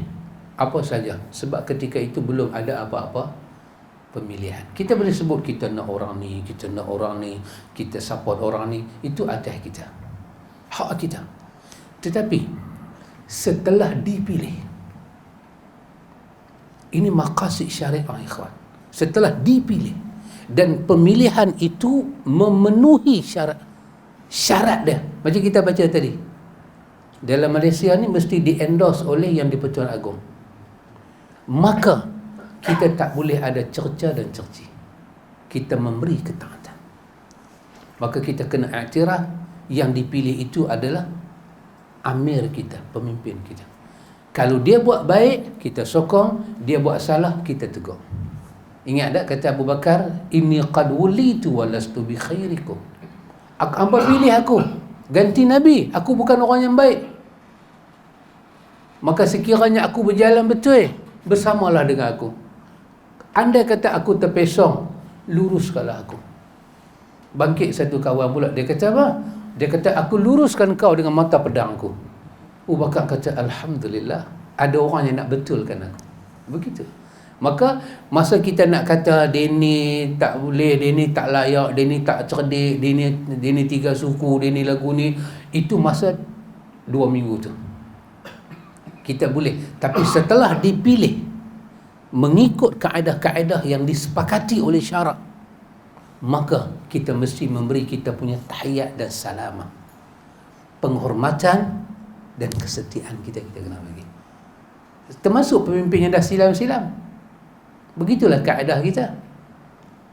apa saja, sebab ketika itu belum ada apa-apa pemilihan. Kita boleh sebut kita nak orang ni, kita nak orang ni, kita support orang ni, itu atas kita, hak kita. Tetapi setelah dipilih, ini maqasid syariah ikhwan, setelah dipilih dan pemilihan itu memenuhi syarat dia, macam kita baca tadi, dalam Malaysia ni mesti di-endorse oleh yang di-Pertuan Agong, maka kita tak boleh ada cerca dan cerci. Kita memberi ketaatan, maka kita kena iktiraf yang dipilih itu adalah amir kita, pemimpin kita. Kalau dia buat baik, kita sokong. Dia buat salah, kita tegur. Ingat tak kata Abu Bakar, inni qad wulitu wa lastu bi khairikum. Hangpa pilih aku ganti Nabi, aku bukan orang yang baik. Maka sekiranya aku berjalan betul, bersamalah dengan aku. Andai kata aku terpesong, luruskanlah aku. Bangkit satu kawan pula, dia kata apa? Dia kata, aku luruskan kau dengan mata pedangku. Abu Bakar kata, alhamdulillah, ada orang yang nak betulkan aku. Begitu. Maka masa kita nak kata dia ni tak boleh, dia ni tak layak, dia ni tak cerdik, dia ni 3 suku, dia ni lagu ni, itu masa 2 minggu tu kita boleh. Tapi setelah dipilih mengikut kaedah-kaedah yang disepakati oleh syarak, maka kita mesti memberi kita punya tahiyat dan salamah, penghormatan dan kesetiaan kita kena bagi. Termasuk pemimpin yang dah silam-silam. Begitulah kaedah kita.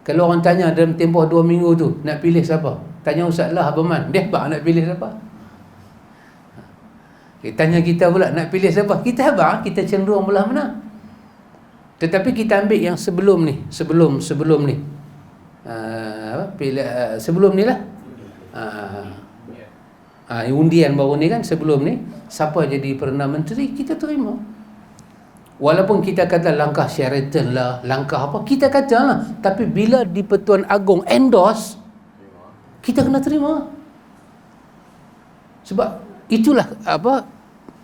Kalau orang tanya dalam tempoh 2 minggu tu nak pilih siapa, tanya Ustaz Lah Abaman, dia abang nak pilih siapa? Tanya kita pula nak pilih siapa, kita abang, kita cenderung belah mana. Tetapi kita ambil yang sebelum ni, sebelum ni, sebelum ni lah, undian baru ni kan, sebelum ni siapa jadi Perdana Menteri, kita terima. Walaupun kita kata langkah Sheraton lah, langkah apa, kita kata lah. Tapi bila di Pertuan Agong endorse, Kita kena terima. Sebab itulah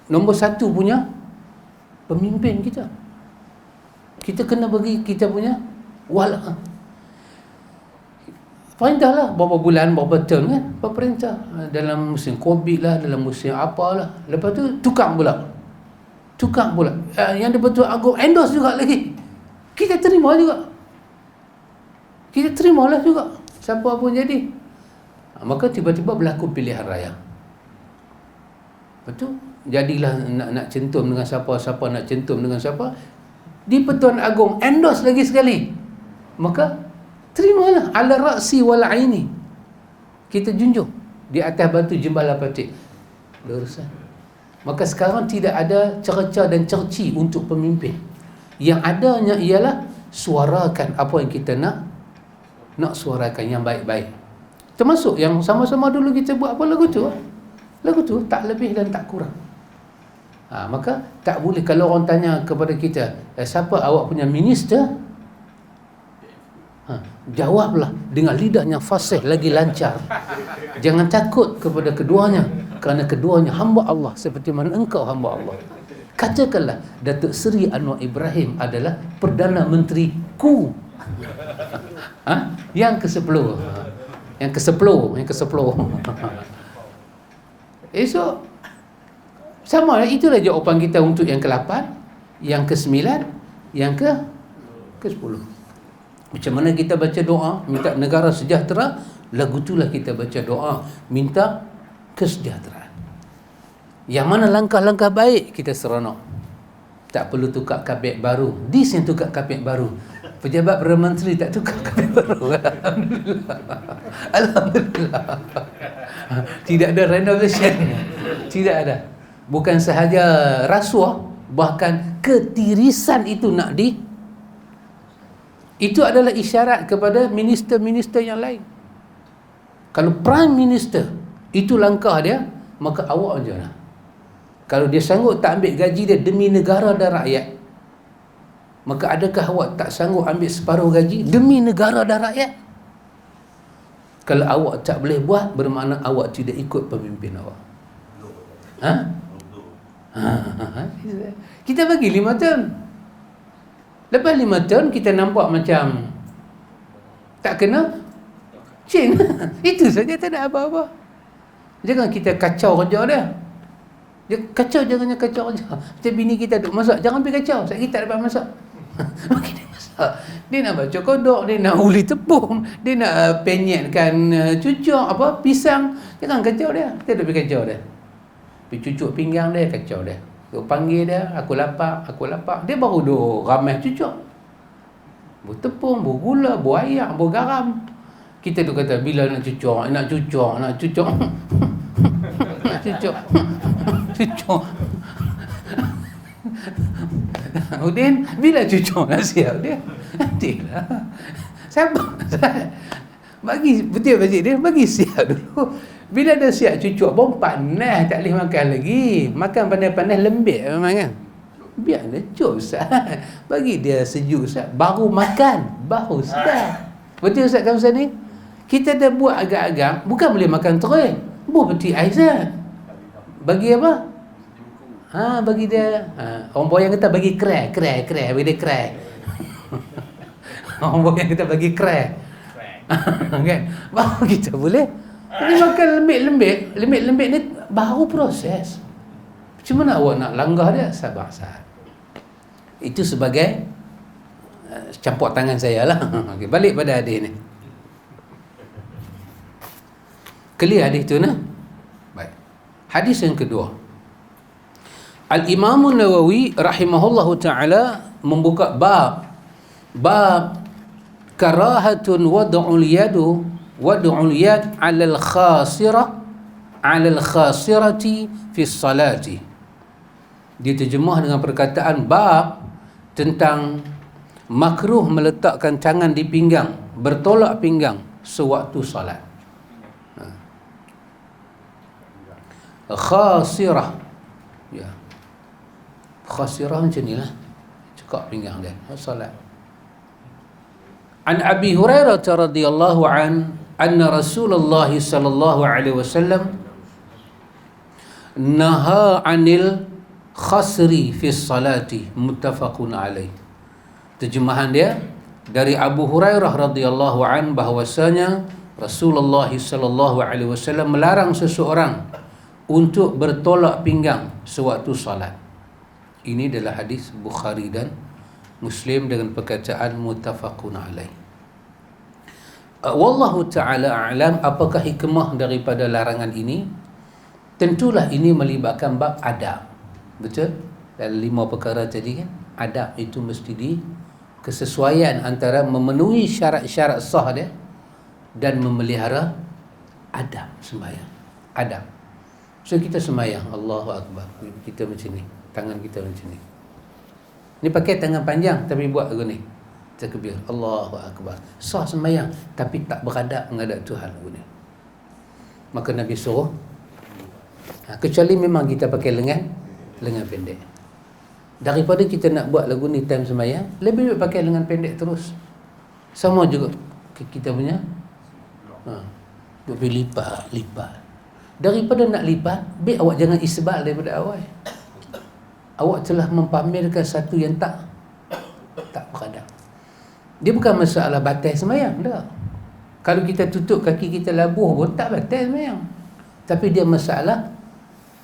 nombor satu punya pemimpin kita. Kita kena bagi kita punya wala. Perintahlah berapa bulan, berapa tahun kan, perintah dalam musim Covid lah, dalam musim apalah. Lepas tu tukar pula. Yang Di-Pertuan Agong endorse juga lagi. Kita terima juga. Kita terimalah juga siapa pun jadi. Maka tiba-tiba berlaku pilihan raya. Betul? Jadilah nak centum dengan siapa nak centum dengan siapa. Di-Pertuan Agong endorse lagi sekali. Maka terimalah ala ra'si wal aini. Kita junjung di atas batu jembala patik. Urusan. Maka sekarang tidak ada cerca dan cerci untuk pemimpin. Yang adanya ialah suarakan apa yang kita nak suarakan yang baik-baik. Termasuk yang sama-sama dulu kita buat apa lagu tu. Lagu tu tak lebih dan tak kurang. Maka tak boleh kalau orang tanya kepada kita, siapa awak punya minister? Jawablah dengan lidah yang fasih lagi lancar. Jangan takut kepada keduanya, kerana keduanya hamba Allah seperti mana engkau hamba Allah. Katakanlah Datuk Seri Anwar Ibrahim adalah Perdana Menteri ku. Yang ke-10. Yang ke-10. Esok sama lah, itulah jawapan kita untuk yang ke-8, yang ke-9, yang ke-10. Macam mana kita baca doa minta negara sejahtera, lagu itulah kita baca doa minta kesejahteraan. Yang mana langkah-langkah baik kita seronok. Tak perlu tukar kabet baru. Dis yang tukar kabet baru. Pejabat Perdana Menteri tak tukar kabet baru. Alhamdulillah. Tidak ada renovation. Tidak ada. Bukan sahaja rasuah, bahkan ketirisan itu nak itu adalah isyarat kepada minister-minister yang lain. Kalau Prime Minister itu langkah dia, maka awak je lah. Kalau dia sanggup tak ambil gaji dia demi negara dan rakyat, maka adakah awak tak sanggup ambil separuh gaji demi negara dan rakyat? Kalau awak tak boleh buat, bermakna awak tidak ikut pemimpin awak. Kita bagi 5 tahun. Lepas 5 tahun kita nampak macam tak kena, change. Itu saja, tak ada apa-apa. Jangan kita kacau kerja dia. Jangan kacau kerja. Macam bini kita duk masak, jangan pergi kacau. Saya kita tak dapat masak. Bagi dia masak. Dia nak baca kodok, dia nak uli tepung, dia nak penyetkan cucuk pisang. Jangan kacau dia. Kita duk pergi kacau dia. Pergi cucuk pinggang dia, kacau dia. Dia panggil dia, aku lapar. Dia baru duk ramai cucuk. Bertepung, bergula, berayak, bergaram. Kita duk kata bila nak cucuk. Cucuk. Udin, bila cucuk nak siap dia? Nantilah. Sabar. Bagi, betul pakcik dia, bagi siap dulu. Bila dah siap cucuk pun panas, tak boleh makan lagi. Makan panas-panas lembik memang kan. Biar dia cucuk Ustaz. Bagi dia sejuk Ustaz. Baru makan, baru sedap. Betul Ustaz kawasan ni? Kita dah buat agak-agak, bukan boleh makan terus. Buat peti ais Ustaz. Bagi apa? Bagi dia orang boyang kata bagi crack, bagi dia crack. Orang boyang kata bagi crack. Kan? Baru kita boleh. Ini makan lembik ni baru proses. Macam mana awak nak langgar dia? Sabar. Itu sebagai campur tangan saya lah. Okay, balik pada hadis ni. Clear hadis tu nah? Baik. Hadis yang kedua. Al-Imam Nawawi rahimahullahu ta'ala membuka bab karahatun wad'ul yad 'ala al-khasirati fi salati. Dia terjemah dengan perkataan bab tentang makruh meletakkan tangan di pinggang, bertolak pinggang sewaktu salat. Khasirah. Ya. Khasirah macam ni lah. Cekak pinggang dia salat. An Abi Hurairah radhiyallahu an anna Rasulullah sallallahu alaihi wasallam naha 'anil khasri fi salati, muttafaqun alaih. Terjemahan dia dari Abu Hurairah radhiyallahu an bahwasanya Rasulullah sallallahu alaihi wasallam melarang seseorang untuk bertolak pinggang sewaktu salat. Ini adalah hadis Bukhari dan Muslim dengan perkataan muttafaqun alaih. Wallahu ta'ala a'lam. Apakah hikmah daripada larangan ini? Tentulah ini melibatkan bab adab. Betul? Dalam 5 perkara tadi kan, adab itu mesti di kesesuaian antara memenuhi syarat-syarat sah dia dan memelihara adab sembahyang. Adab. So kita sembahyang, Allahu Akbar, kita macam ni, tangan kita macam ni. Ni pakai tangan panjang tapi buat lagu ni, takbir, Allahu Akbar. Sah sembahyang tapi tak beradab menghadap Tuhan lagu ni. Maka Nabi suruh, kecuali memang kita pakai lengan pendek. Daripada kita nak buat lagu ni time sembahyang, lebih baik pakai lengan pendek terus. Sama juga kita punya lebih lipat. Daripada nak lipat, baik awak jangan isbal daripada awal. Awak telah mempamerkan satu yang tak beradab. Dia bukan masalah batal sembahyang, tak. Kalau kita tutup kaki kita labuh pun tak batal sembahyang. Tapi dia masalah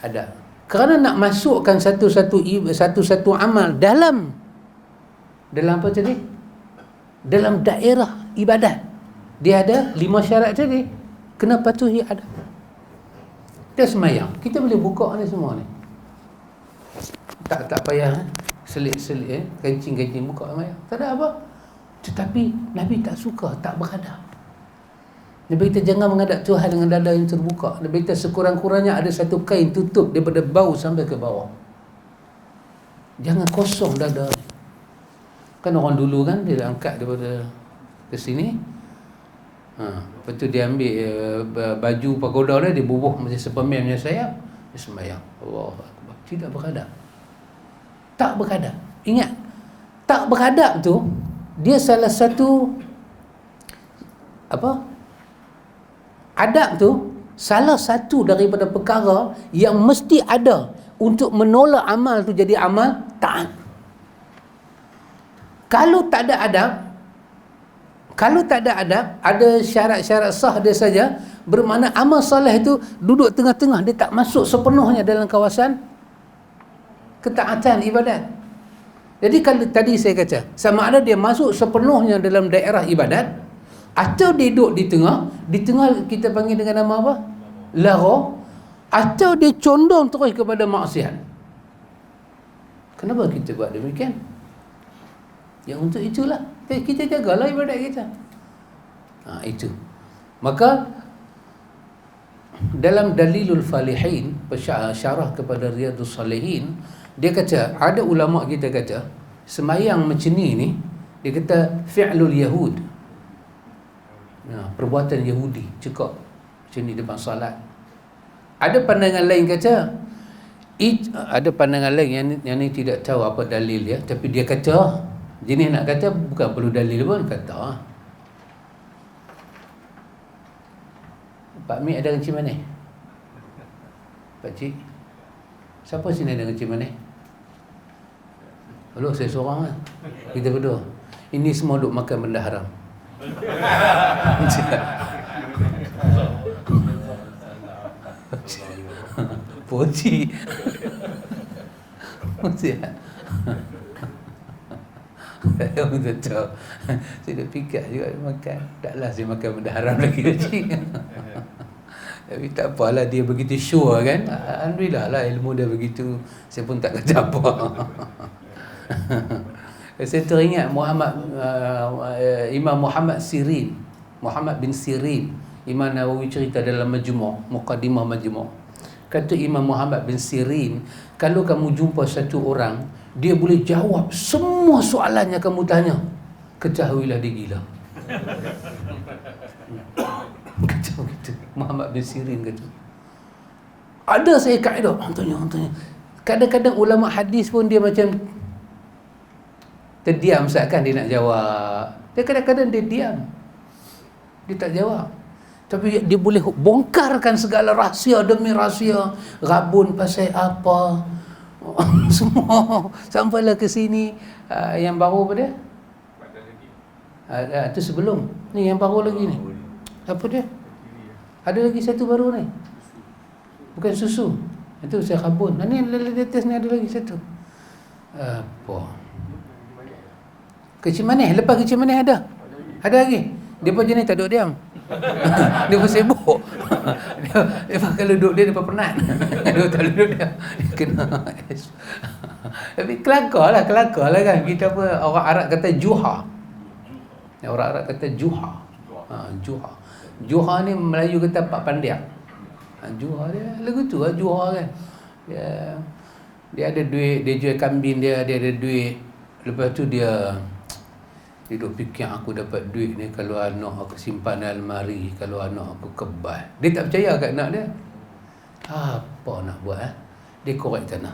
adab. Kerana nak masukkan satu-satu amal dalam apa tadi? Dalam daerah ibadat. Dia ada 5 syarat tadi. Kena patuhi adab. Dia sembahyang. Kita boleh buka ni semua ni. Tak payah selit-selit kencing-kencing buka sembahyang. Tak ada apa. Tetapi Nabi tak suka, tak beradab. Nabi kita jangan menghadap Tuhan dengan dada yang terbuka. Nabi kita sekurang-kurangnya ada satu kain tutup daripada bau sampai ke bawah. Jangan kosong dada. Kan orang dulu kan dia angkat daripada ke sini. Lepas tu dia ambil baju pagoda dia bubuh macam Superman punya sayap, dia sembahyang. Allahu Akbar. Tidak beradab. Tak beradab. Ingat, tak beradab tu dia salah satu adab tu salah satu daripada perkara yang mesti ada untuk menolak amal tu jadi amal taat. Kalau tak ada adab, ada syarat-syarat sah dia saja, bermakna amal soleh itu duduk tengah-tengah, dia tak masuk sepenuhnya dalam kawasan ketaatan ibadat. Jadi kalau tadi saya kata, sama ada dia masuk sepenuhnya dalam daerah ibadat atau dia duduk di tengah kita panggil dengan nama apa? Lara, atau dia condong terus kepada maksiat. Kenapa kita buat demikian? Yang untuk itulah kita jagalah ibadat kita. Itu. Maka dalam Dalilul Falihin, syarah kepada Riyadhus Salihin, dia kata, ada ulama kita kata sembahyang macam ni dia kata fi'lul yahud. Perbuatan Yahudi, cekak macam ni depan salat. Ada pandangan lain kata, ada pandangan lain yang ni tidak tahu apa dalil dia, tapi dia kata jenis nak kata bukan perlu dalil pun, kata Pak Mi ada kencing manis? Pak Cik, siapa sini ada kencing manis? Hello, saya seorang lah. Kita berdua. Ini semua duk makan benda haram. Poci. Saya pun tak tahu. Saya dah fikir juga makan. Taklah saya makan benda haram lagi kecil. Tapi tak apalah, dia begitu sure kan. Alhamdulillah lah ilmu dia begitu. Saya pun tak kata apa. Saya teringat Imam Muhammad bin Sirin. Imam Nawawi cerita dalam Muqaddimah Majmu'. Kata Imam Muhammad bin Sirin, kalau kamu jumpa satu orang, dia boleh jawab semua soalan yang kamu tanya, ketahuilah dia gila. Kata begitu Muhammad bin Sirin kata. Ada saya kaedah, tanya. Kadang-kadang ulama hadis pun dia macam terdiam seakan dia nak jawab. Dia kadang-kadang dia diam. Dia tak jawab. Tapi dia boleh bongkarkan segala rahsia demi rahsia. Rabun pasal apa. Semua. Sampailah ke sini. Yang baru apa dia? Itu sebelum. Ni yang baru lagi ni. Apa dia? Ada lagi satu baru ni. Bukan susu. Itu saya rabun. Ni latest ni ada lagi satu. Apa? Kecil manis. Lepas kecil manis ada. Ada lagi. Dia pun jenis tak duduk diam. Dia pun sibuk. Dia kalau duduk dia pun penat. Dia tak duduk dia kena. Tapi kelakar lah kan. Kita apa, orang Arab kata juha. Orang Arab kata juha. Juha. Juha ni Melayu kata pak pandiak. Juha dia lagu tu lah, juha kan. Dia ada duit, dia jual kambing dia ada duit. Lepas tu dia duk fikir aku dapat duit ni kalau anak aku simpan dalam almari, kalau anak aku kebal. Dia tak percaya kat anak dia. Apa nak buat Dia korek tanah.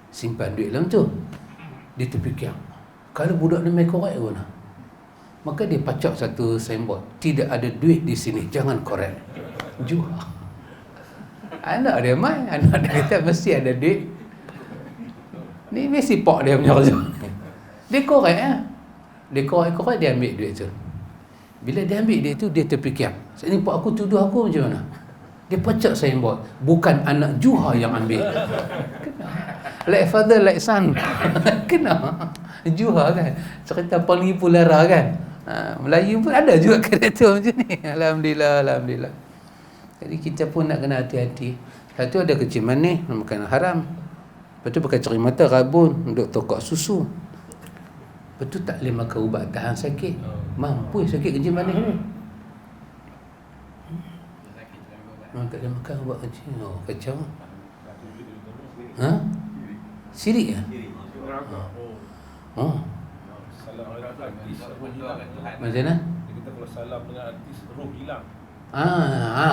Simpan duit dalam tu. Dia terfikir, kalau budak ni main korek pun maka dia pacak satu signboard, tidak ada duit di sini, jangan korek. Jual. Anak dia main, anak dia kata mesti ada duit. Ni mesti pak dia punya kerja. Dia korek Dia korek, dia ambil duit tu. Bila dia ambil duit tu, dia terfikir, ni pak aku tuduh aku macam mana? Dia pecah signboard, bukan anak Juha yang ambil. Kena. Like father, like son. Kena. Juha kan. Cerita penipu lara kan. Melayu pun ada juga karakter macam ni. Alhamdulillah. Jadi kita pun nak kena hati-hati. Satu ada kecil manis, makan haram. Lepas tu pakai cermin mata, rabun, duduk tokak susu. Lepas tu tak boleh makan ubat tahan sakit. Mampu sakit kecil manis ni. Tak boleh makan ubat kecil. Kacau. Sirik ke? Macam mana? Dia kata kalau salam dengan artis, roh hilang.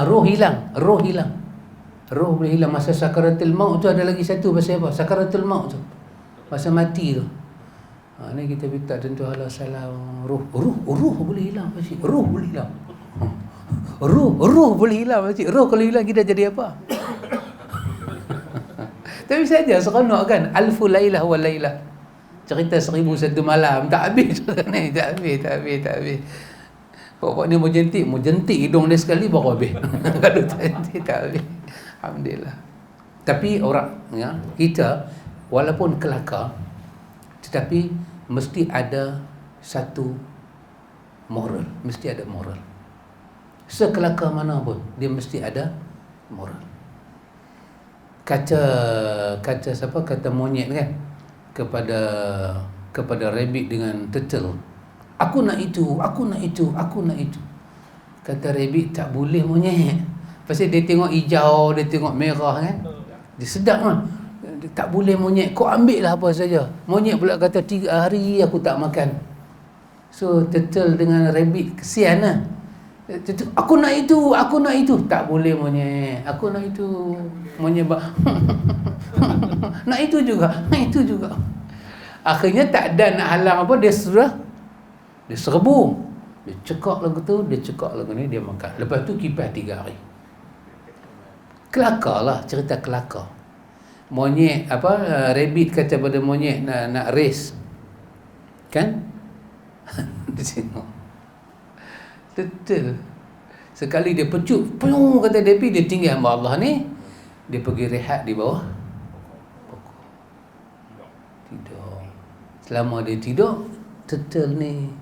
Roh hilang. Roh boleh hilang. Masa sakaratul maut tu ada lagi satu pasal apa? Sakaratul maut tu. Masa mati tu. Ni kita minta tentu Allah salam. Roh boleh hilang pasti. Roh boleh hilang. Roh boleh hilang pasti. Roh kalau hilang kita jadi apa? Tapi saja seronok kan. Alfu lailah wa lailah. Cerita 1001 malam. Tak habis ni. Tak habis. Pokok ni mau jentik hidung dia sekali baru habis. Kalau tak habis. Alhamdulillah. Tapi orang kita walaupun kelakar, tetapi mesti ada satu moral. Mesti ada moral. Sekelakar mana pun, dia mesti ada moral. Kata siapa? Kata monyet kan kepada rabbit dengan turtle. Aku nak itu. Kata rabbit, tak boleh monyet. Pasal dia tengok hijau, dia tengok merah kan. Dia sedap kan. Tak boleh monyet, kau ambil lah apa saja. Monyet pula kata 3 hari aku tak makan. So turtle dengan rabbit kesian lah. Aku nak itu. Tak boleh monyet. Aku nak itu. Monyet nak itu juga. Akhirnya tak ada nak halang apa, dia serbu. Dia cekak lagu tu, dia makan. Lepas tu kipas 3 hari. Kelakar lah, cerita kelakar. Monyet rabbit kata pada monyet nak race. Kan? Dia tengok. Betul. Sekali dia pecut, puyung kata Depi, dia tinggal hamba Allah ni. Dia pergi rehat di bawah pokok. Tidur. Selama dia tidur, turtle ni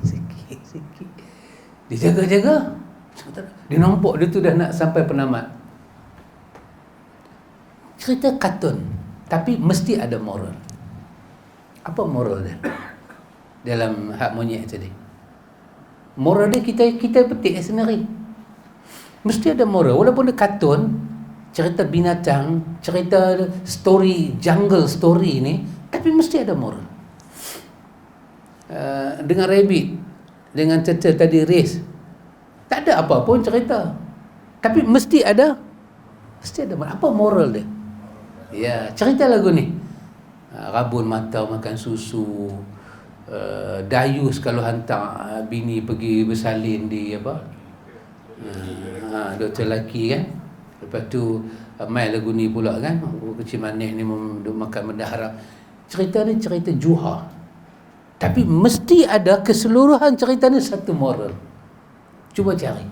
sikit. Dia jaga. Dia nampak dia tu dah nak sampai penamat. Cerita kartun, tapi mesti ada moral. Apa moral dia? Dalam hak monyet tadi. Moral dia kita petik sendiri. Mesti ada moral. Walaupun dia kartun, cerita binatang, cerita story, jungle story ni, tapi mesti ada moral. Dengan rabbit, dengan turtle tadi race, tak ada apa pun cerita. Tapi mesti ada moral. Apa moral dia? Ya, cerita lagu ni. Rabun mata makan susu. dayus kalau hantar bini pergi bersalin di apa, doktor lelaki kan. Lepas tu mai lagu ni pula kan, kecil manis ni makan benda haram. Cerita ni cerita juha, tapi mesti ada keseluruhan cerita ni satu moral. Cuba cari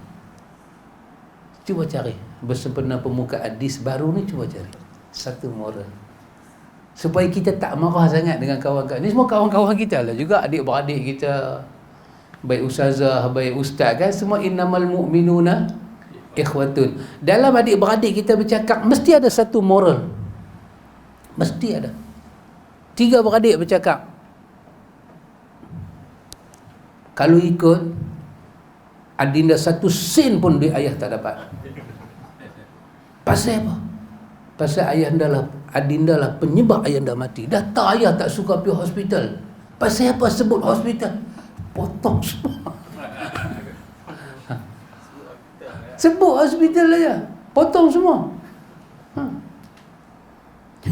bersempena pemuka hadis baru ni, cuba cari satu moral supaya kita tak marah sangat dengan kawan-kawan ni. Semua kawan-kawan kita lah juga, adik-beradik kita, baik ustazah, baik ustaz kan, semua innamal mu'minuna ikhwatun. Dalam adik-beradik kita bercakap mesti ada satu moral, mesti ada. 3 beradik bercakap, kalau ikut adinda satu sen pun duit ayah tak dapat. Pasal apa? Pasal adinda lah penyebab ayah dah mati. Dah tak, ayah tak suka pergi hospital. Pasal apa sebut hospital? Potong semua. Sebut hospital aja, potong semua.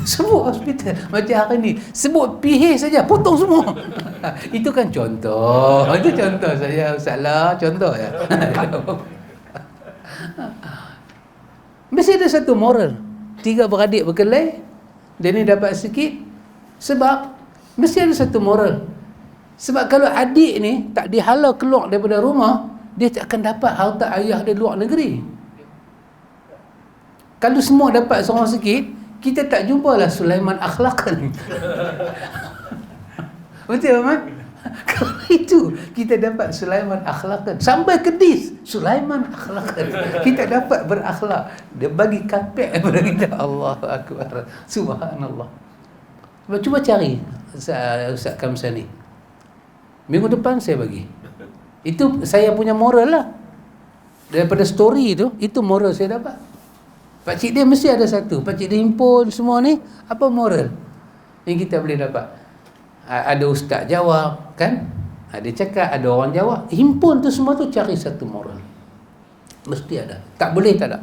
Sebut hospital. Macam hari ni sebut PH saja, potong semua. Itu kan contoh. Itu contoh saya, salah contoh ya. Mesti ada satu moral. 3 beradik berkelahi, dia ni dapat sikit. Sebab mesti ada satu moral. Sebab kalau adik ni tak dihalau keluar daripada rumah, dia tak akan dapat harta ayah dia luar negeri. Kalau semua dapat seorang sikit, kita tak jumpalah Sulaiman akhlaqan. Betul Ahmad? Kalau itu kita dapat Sulaiman akhlaqan, sampai kedis Sulaiman akhlaqan, kita dapat berakhlak. Dia bagi kapek kepada kita. Allahu akbar, subhanallah. Cuba cari Ustaz Kamsani, minggu depan saya bagi. Itu saya punya moral lah. Daripada story itu moral saya dapat. Pakcik dia mesti ada satu. Pakcik dia himpun semua ni, apa moral yang kita boleh dapat? Ada ustaz jawab kan, dia cakap, ada orang jawab, himpun tu semua tu, cari satu moral. Mesti ada, tak boleh tak ada.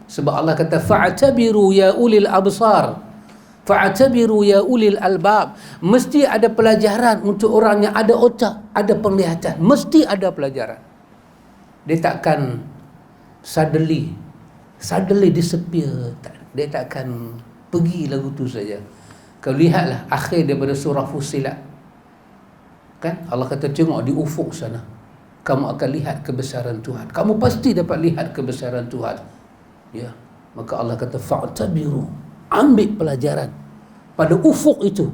Sebab Allah kata fa'tabiru ya ulil absar, fa'tabiru ya ulil albab. Mesti ada pelajaran untuk orang yang ada otak, ada penglihatan. Mesti ada pelajaran. Dia takkan suddenly disappear. Dia takkan pergi lagu tu saja. Kau lihatlah akhir daripada surah Fussilat kan, Allah kata tengok di ufuk sana, kamu akan lihat kebesaran Tuhan. Kamu pasti dapat lihat kebesaran Tuhan. Ya, maka Allah kata fa'tabiru, ambil pelajaran pada ufuk itu.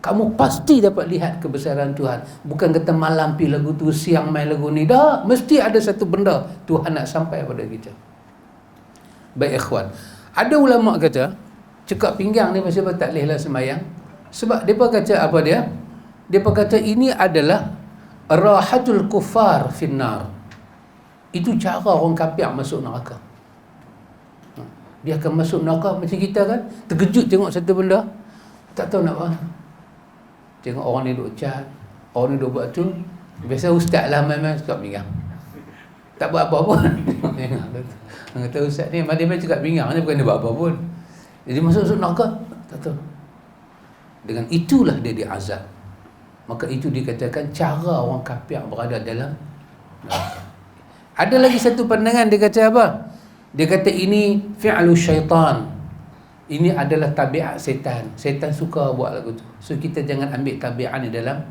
Kamu pasti dapat lihat kebesaran Tuhan. Bukan kata malam pi lagu tu, siang main lagu ni. Dah, mesti ada satu benda Tuhan nak sampai pada kita. Baik ikhwan, ada ulama kata cekak pinggang ni pasal tak bolehlah sembahyang. Sebab depa kata apa dia? Depa kata ini adalah rahatul kuffar finnar. Itu cara orang kafir masuk neraka. Dia akan masuk neraka macam kita kan, terkejut tengok satu benda, tak tahu nak apa. Tengok orang ni duk cat, orang ni duk buat tu. Biasa ustaz lah main-main cekak pinggang, tak buat apa pun. Kata ustaz ni dia cakap pinggang ni, bukan dia buat apa pun. Jadi masuk neraka, tak tahu. Dengan itulah dia diazab. Maka itu dikatakan cara orang kafir berada dalam neraka. Ada lagi satu pandangan, dia kata apa? Dia kata ini fi'lu syaitan. Ini adalah tabiat setan. Setan suka buat lagu tu. So kita jangan ambil tabiat ni dalam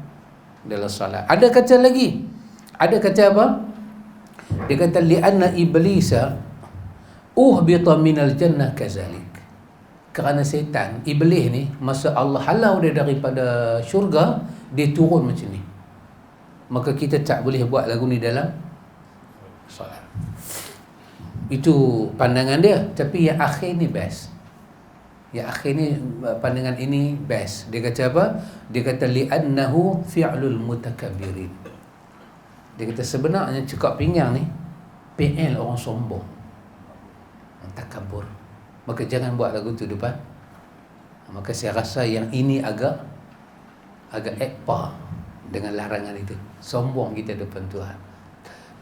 salat. Ada kata lagi. Ada kata apa? Dia kata li'anna iblisa uhbita minal jannah kazalik. Kerana setan, iblis ni, masa Allah halau dia daripada syurga, dia turun macam ni. Maka kita tak boleh buat lagu ni dalam salat. Itu pandangan dia. Tapi yang akhir ni best. Yang akhir ni, pandangan ini best. Dia kata apa? Dia kata li'annahu fi'lul mutakabbirin. Dia kata sebenarnya cekak pinggang ni PL orang sombong, orang takabur. Maka jangan buat lagu tu depan. Maka saya rasa yang ini agak ekpa dengan larangan itu. Sombong kita depan Tuhan.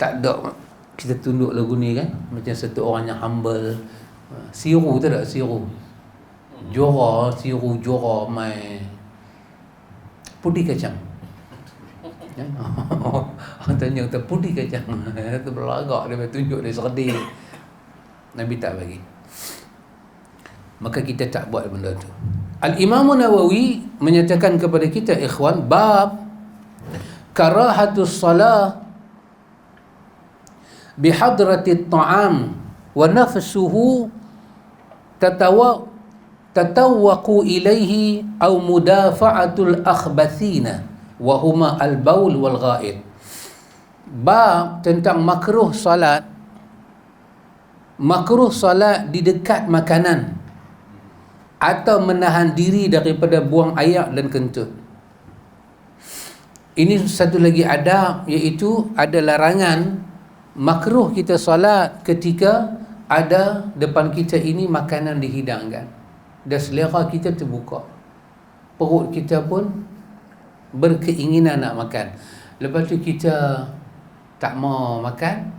Tak ada kita tunduk lagu ni kan, macam satu orang yang humble. Siru tu tak? Siru Jora mai putih kacang. Ya? Orang tanya kata putih kacang. Itu berlagak dia tunjuk dia sedih. Nabi tak bagi. Maka kita tak buat benda tu. Al-Imam Nawawi menyatakan kepada kita, ikhwan, bab karahatus salah bihadratit ta'am wa nafsuhu tatawwaqu ilaihi aw mudafa'atul akhbathina wa huma al-baul wal ghaid. Bab tentang makruh salat di dekat makanan atau menahan diri daripada buang air dan kentut. Ini satu lagi adab, iaitu ada larangan makruh kita salat ketika ada depan kita ini makanan dihidangkan dan selera kita terbuka, perut kita pun berkeinginan nak makan, lepas tu kita tak mau makan,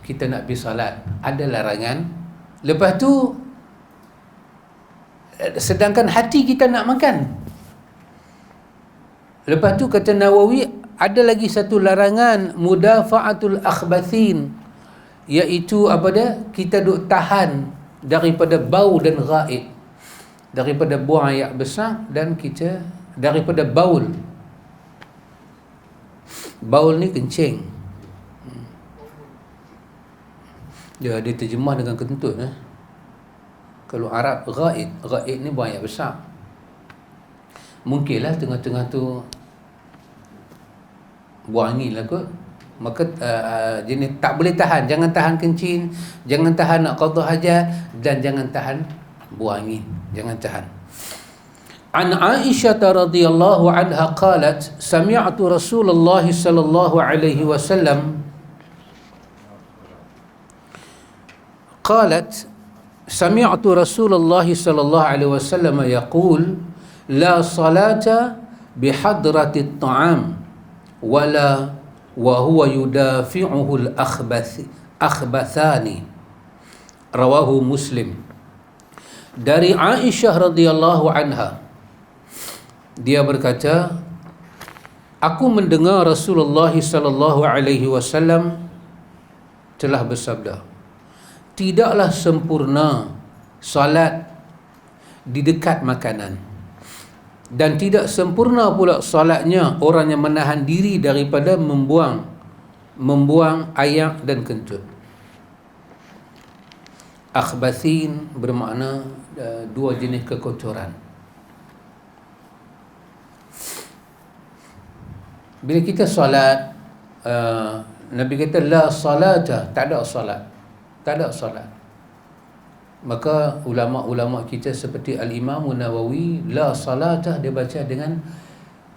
kita nak pergi salat, ada larangan. Lepas tu sedangkan hati kita nak makan. Lepas tu kata Nawawi, ada lagi satu larangan, mudafa'atul akhbathin, iaitu apa dia? Kita duk tahan daripada bau dan ghaib, daripada buang air besar, dan kita daripada baul. Baul ni kencing. Dia terjemah dengan kentut. Kalau Arab ghaib ni buang air besar. Mungkinlah tengah-tengah tu buang angin lah kot. Maka jenis tak boleh tahan. Jangan tahan kencing, jangan tahan nak qada hajat, dan jangan tahan buang angin. Jangan tahan. An Aisyah radhiyallahu anha qalat, sami'tu Rasulullah sallallahu alaihi wasallam qalat, sami'tu Rasulullah sallallahu alaihi wasallam yaqul la salata bihadrati at-ta'am wala wa huwa yudafi'uhu al-akhbathani. Rawahu Muslim. Dari Aisyah radhiyallahu anha, dia berkata, aku mendengar Rasulullah sallallahu alaihi wasallam telah bersabda, tidaklah sempurna salat di dekat makanan, dan tidak sempurna pula salatnya orang yang menahan diri daripada membuang air dan kentut. Akhbathin bermakna dua jenis kekotoran. Bila kita salat, Nabi kata la salata, tak ada salat, tak ada salat. Maka ulama-ulama kita seperti Al-Imam Nawawi, la salata dia baca dengan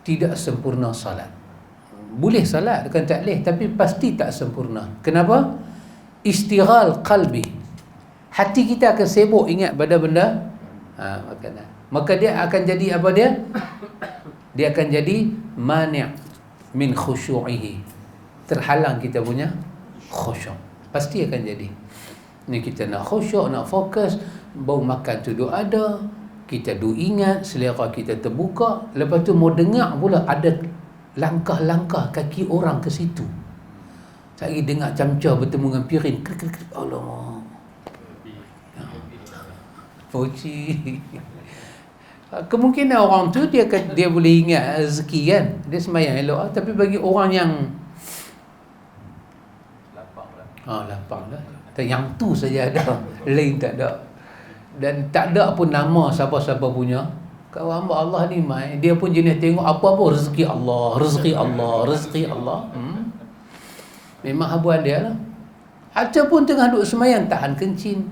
tidak sempurna salat. Boleh salat, bukan tak boleh, tapi pasti tak sempurna. Kenapa? Istighal qalbi, hati kita akan sibuk ingat pada benda makanan. Maka dia akan jadi apa dia? Dia akan jadi mani' min khusyu'ihi, terhalang kita punya khusyuk. Pasti akan jadi. Ni kita nak khusyuk, nak fokus, bau makan tu duk ada, kita duk ingat, selera kita terbuka. Lepas tu mau dengar pula ada langkah-langkah kaki orang ke situ. Saya dengar camca bertemu dengan piring. Alamak, poci. Kemungkinan orang tu dia boleh ingat rezeki kan, dia sembahyang elok, tapi bagi orang yang lapang lah, yang tu saja ada, lain tak ada, dan tak ada pun nama siapa-siapa punya. Kalau hamba Allah ni dia pun jenis tengok apa-apa rezeki Allah. Memang habuan dia lah. Ataupun tengah duduk sembahyang tahan kencing,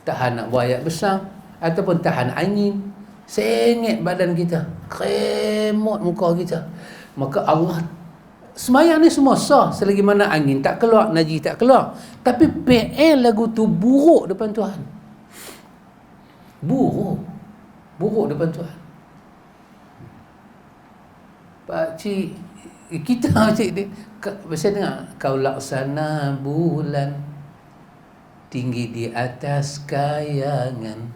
tahan nak buang air besar, ataupun tahan angin, sengit badan kita, kremot muka kita. Maka Allah, sembahyang ni semua sah selagi mana angin tak keluar, najis tak keluar. Tapi PL lagu tu buruk depan Tuhan. Buruk depan Tuhan. Pakcik, kita cik dia, saya dengar, kau laksana bulan tinggi di atas kayangan,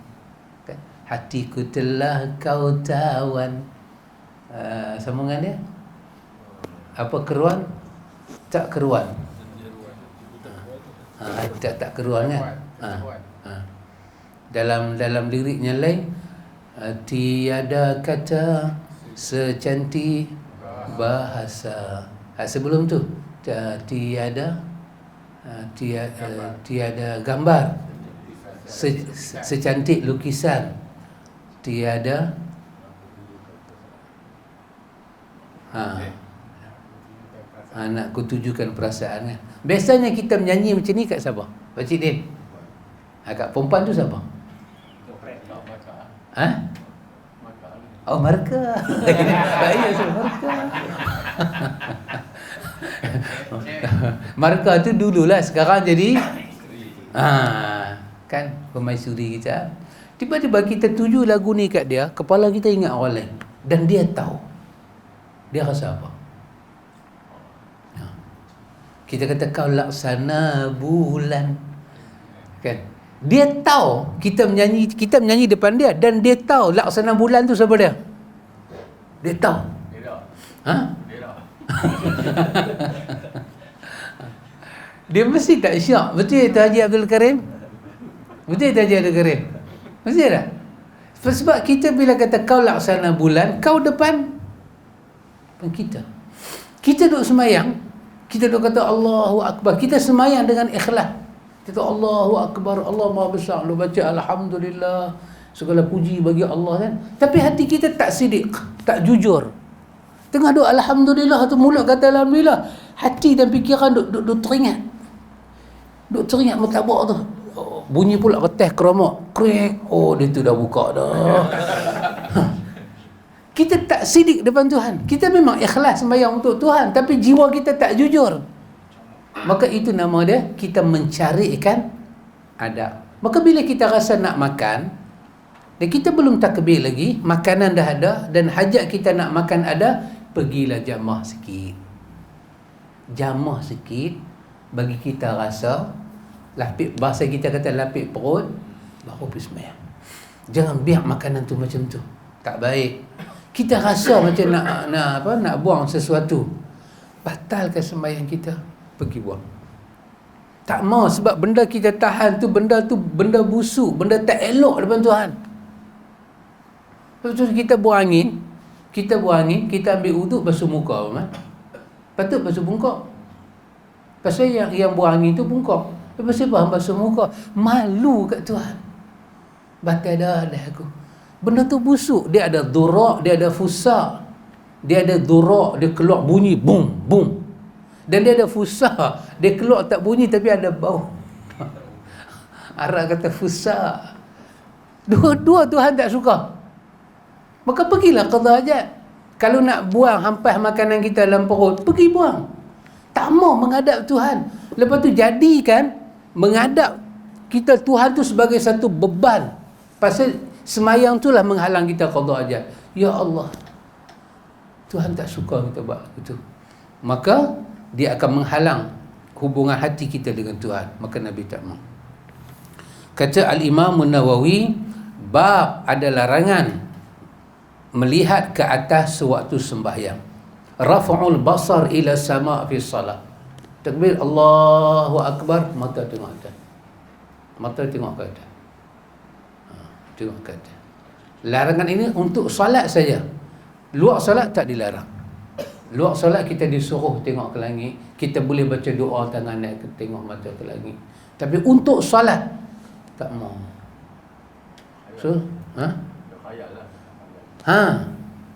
hatiku telah kau tawan. Sambungan dia, Apa keruan? Tak keruan. Tak keruan kan? Dalam liriknya lain, tiada kata secantik bahasa. Sebelum tu tiada gambar secantik lukisan. Tiada nak kutujukan perasaan kan. Biasanya kita menyanyi macam ni kat siapa? Pakcik Din. Kat perempuan tu siapa? Oh, marka. Saya marka. Marka tu dululah, sekarang jadi kan permaisuri kita. Tiba-tiba kita tuju lagu ni kat dia, kepala kita ingat orang lain dan dia tahu. Dia rasa apa? Kita kata kau laksana bulan. Kan? Dia tahu kita menyanyi depan dia dan dia tahu laksana bulan tu siapa dia. Dia tahu. Dia mesti tak syak. Betul tak Haji Abdul Karim? Betul tak Haji Abdul Karim? Mesti tak? Sebab kita bila kata kau laksana bulan, kau depan kita. Kita duduk semayang, kita duduk kata Allahu Akbar. Kita semayang dengan ikhlas. Kita Allahu Akbar, Allah Maha Besar. Lu baca Alhamdulillah, segala puji bagi Allah kan. Tapi hati kita tak sidik, tak jujur. Tengah duk Alhamdulillah tu, mulut kata Alhamdulillah, hati dan fikiran duk teringat. Duk teringat martabak tu. Bunyi pula keteh keromak. Krek. Oh, dia tu dah buka dah. Kita tak sidik depan Tuhan. Kita memang ikhlas sembahyang untuk Tuhan, tapi jiwa kita tak jujur. Maka itu nama dia, kita mencarikan adab. Maka bila kita rasa nak makan dan kita belum takbir lagi, makanan dah ada dan hajat kita nak makan ada, pergilah jamah sikit. Jamah sikit bagi kita rasa lapik, bahasa kita kata lapik perut, baru pergi sembahyang. Jangan biar makanan tu macam tu. Tak baik. Kita rasa macam nak buang sesuatu, batalkan sembahyang kita, pergi buang. Tak mau, sebab benda kita tahan tu benda busuk, benda tak elok depan Tuhan. Lepas tu kita buang angin, kita ambil uduk, basuh muka apa? Patut basuh bungkuk. Pasal yang buang angin tu bungkuk. Lepas tu basuh muka, malu kat Tuhan. Batal dah aku. Benda tu busuk, dia ada durak, dia ada fusak. Dia ada durak, dia keluar bunyi bum bum. Dan dia ada fusak, dia keluar tak bunyi tapi ada bau. Arab kata fusak. Dua Tuhan tak suka. Maka pergilah qada hajat. Kalau nak buang hampas makanan kita dalam perut, pergi buang. Tak mau menghadap Tuhan. Lepas tu jadikan menghadap kita Tuhan tu sebagai satu beban. Pasal semayang tu lah menghalang kita qada hajat. Ya Allah, Tuhan tak suka kita buat begitu. Maka dia akan menghalang hubungan hati kita dengan Tuhan. Maka Nabi tak mau. Kata Al-Imam Nawawi, bab ada larangan melihat ke atas sewaktu sembahyang. Raf'ul basar ila sama' fi salat. Takbir Allahu Akbar, mata tengok atas. Mata tengok ke atas. Tengok ke atas. Larangan ini untuk solat saja. Luar solat tak dilarang. Luar solat kita disuruh tengok ke langit. Kita boleh baca doa, tangan naik tengok mata ke langit. Tapi untuk solat tak mau. So,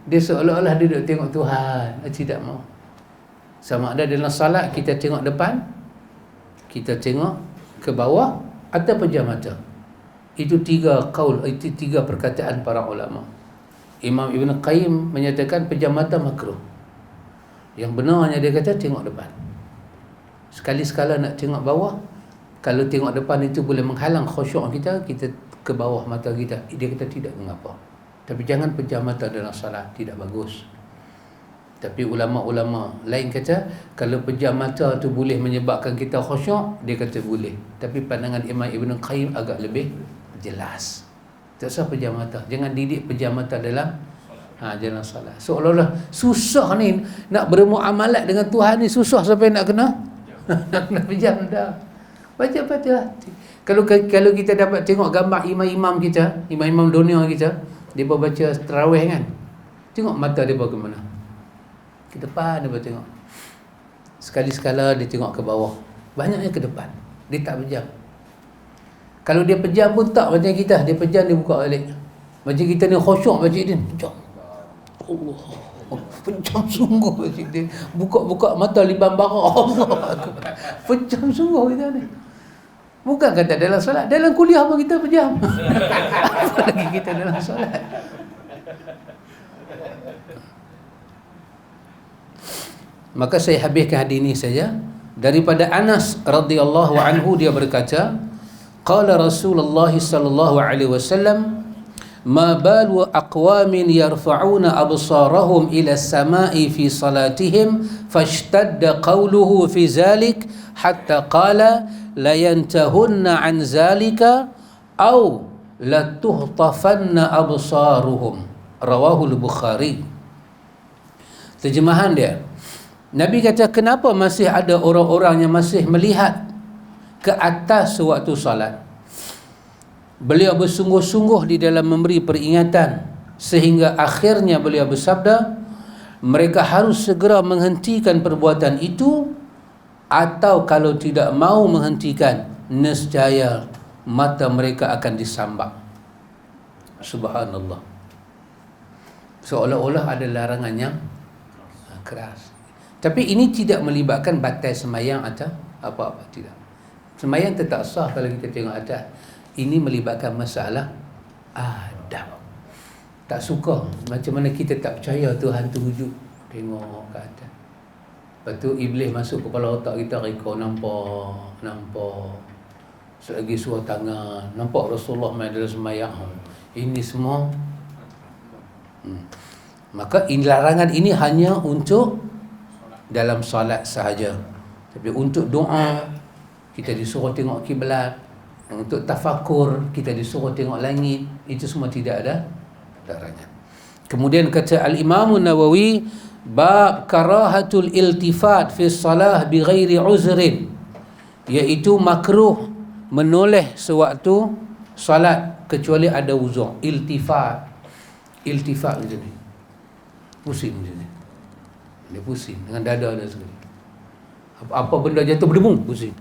dia seolah-olah dia duduk tengok Tuhan, tidak mau. Sama ada dalam solat kita tengok depan, kita tengok ke bawah atau pejam mata. Itu tiga perkataan para ulama. Imam Ibn Qayyim menyatakan pejam mata makruh. Yang benarnya dia kata tengok depan. Sekali-sekala nak tengok bawah, kalau tengok depan itu boleh menghalang khusyuk kita ke bawah mata kita. Dia kata tidak mengapa. Tapi jangan pejam mata dalam salat, tidak bagus. Tapi ulama-ulama lain kata kalau pejam mata tu boleh menyebabkan kita khusyuk, dia kata boleh. Tapi pandangan Imam Ibn Qayyim agak lebih jelas. Tak usah pejam mata. Jangan didik pejam mata dalam Jalan solat. Seolah-olah susah ni nak bermuamalat dengan Tuhan ni, susah sampai nak kena nak kena pejam dah. Baca hati. Kalau kita dapat tengok gambar imam-imam kita, imam-imam dunia kita, depa baca tarawih kan. Tengok mata depa ke mana? Ke depan depa tengok. Sekali-sekala dia tengok ke bawah. Banyaknya ke depan. Dia tak pejam. Kalau dia pejam pun tak macam kita. Dia pejam, dia buka balik. Macam kita ni khusyuk baca dia. Pejam. Allah. Pejam sungguh baca dia. Buka mata liban bara. Allah. Pejam sungguh kita ni. Bukan kata dalam solat. Dalam kuliah pun kita pejam. Apalagi kita dalam solat. Maka saya habiskan hadis ini saja. Daripada Anas radhiyallahu anhu, dia berkata, qala Rasulullah sallallahu alaihi wasallam, ma balu aqwamin yarfa'una absarahum ila as-sama'i fi salatihim fashtadda qawluhu fi zalik hatta qala la yantahunna an zalika aw la tuhtafanna absaruhum. Rawahu al-Bukhari. Terjemahan dia, Nabi kata, kenapa masih ada orang-orang yang masih melihat ke atas sewaktu salat? Beliau bersungguh-sungguh di dalam memberi peringatan sehingga akhirnya beliau bersabda, mereka harus segera menghentikan perbuatan itu, atau kalau tidak mau menghentikan, nescaya mata mereka akan disambak. Subhanallah. Seolah-olah ada larangan yang keras. Tapi ini tidak melibatkan batal semayang atau apa-apa, tidak. Semayang tetap sah kalau kita tengok atas. Ini melibatkan masalah adab. Tak suka. Macam mana kita tak percaya Tuhan tu wujud. Tengok ke atas. Lepas tu iblis masuk kepala otak kita, reka nampak. Selagi suruh tangan, nampak Rasulullah main dalam semayang. Ini semua. Maka larangan ini hanya untuk dalam salat sahaja. Tapi untuk doa kita disuruh tengok kiblat, untuk tafakur kita disuruh tengok langit. Itu semua tidak ada larangan. Kemudian kata Al-Imam Nawawi, bab karahatul iltifat fi salah bighairi uzrin, iaitu makruh menoleh sewaktu salat kecuali ada uzur. Iltifat macam ni, pusing macam ni. Dia pusing dengan dada dia sekali. Apa benda jatuh berdebung, pusing.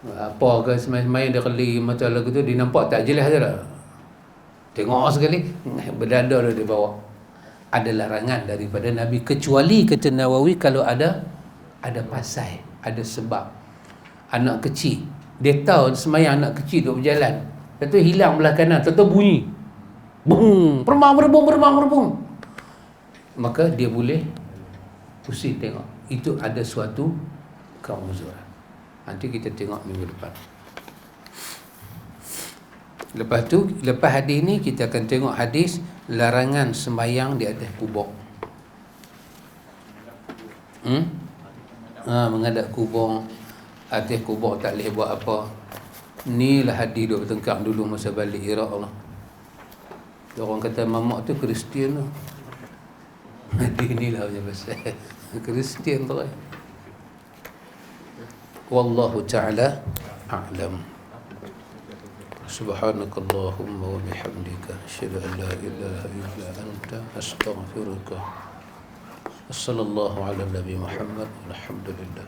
Apa ke semai-semai dia keli macam lagu tu, dia nampak tak jelas je lah. Tengok sekali, berdada dia bawa. Ada larangan daripada Nabi, kecuali kata Nawawi kalau ada pasal, ada sebab. Anak kecil, dia tahu semayang anak kecil duk berjalan, lepas tu hilang belah kanan, tentu bunyi bung, berbung, maka dia boleh pusing tengok. Itu ada suatu keuzuran. Nanti kita tengok minggu depan. Lepas hadis ni kita akan tengok hadis larangan sembahyang di atas kubur. Menghadap kubur, atas kubur tak boleh buat apa. Ni lah hadis duk bertengkar dulu masa balik Iraq lah. Orang kata mamak tu Kristian tu. Hadis ni lah macam pasal Kristian tu. Wallahu ta'ala a'lam. Subhanakallahumma wa bihamdika asyhadu an la ilaha illa anta astaghfiruka. Wassallallahu ala nabi Muhammad. Alhamdulillah.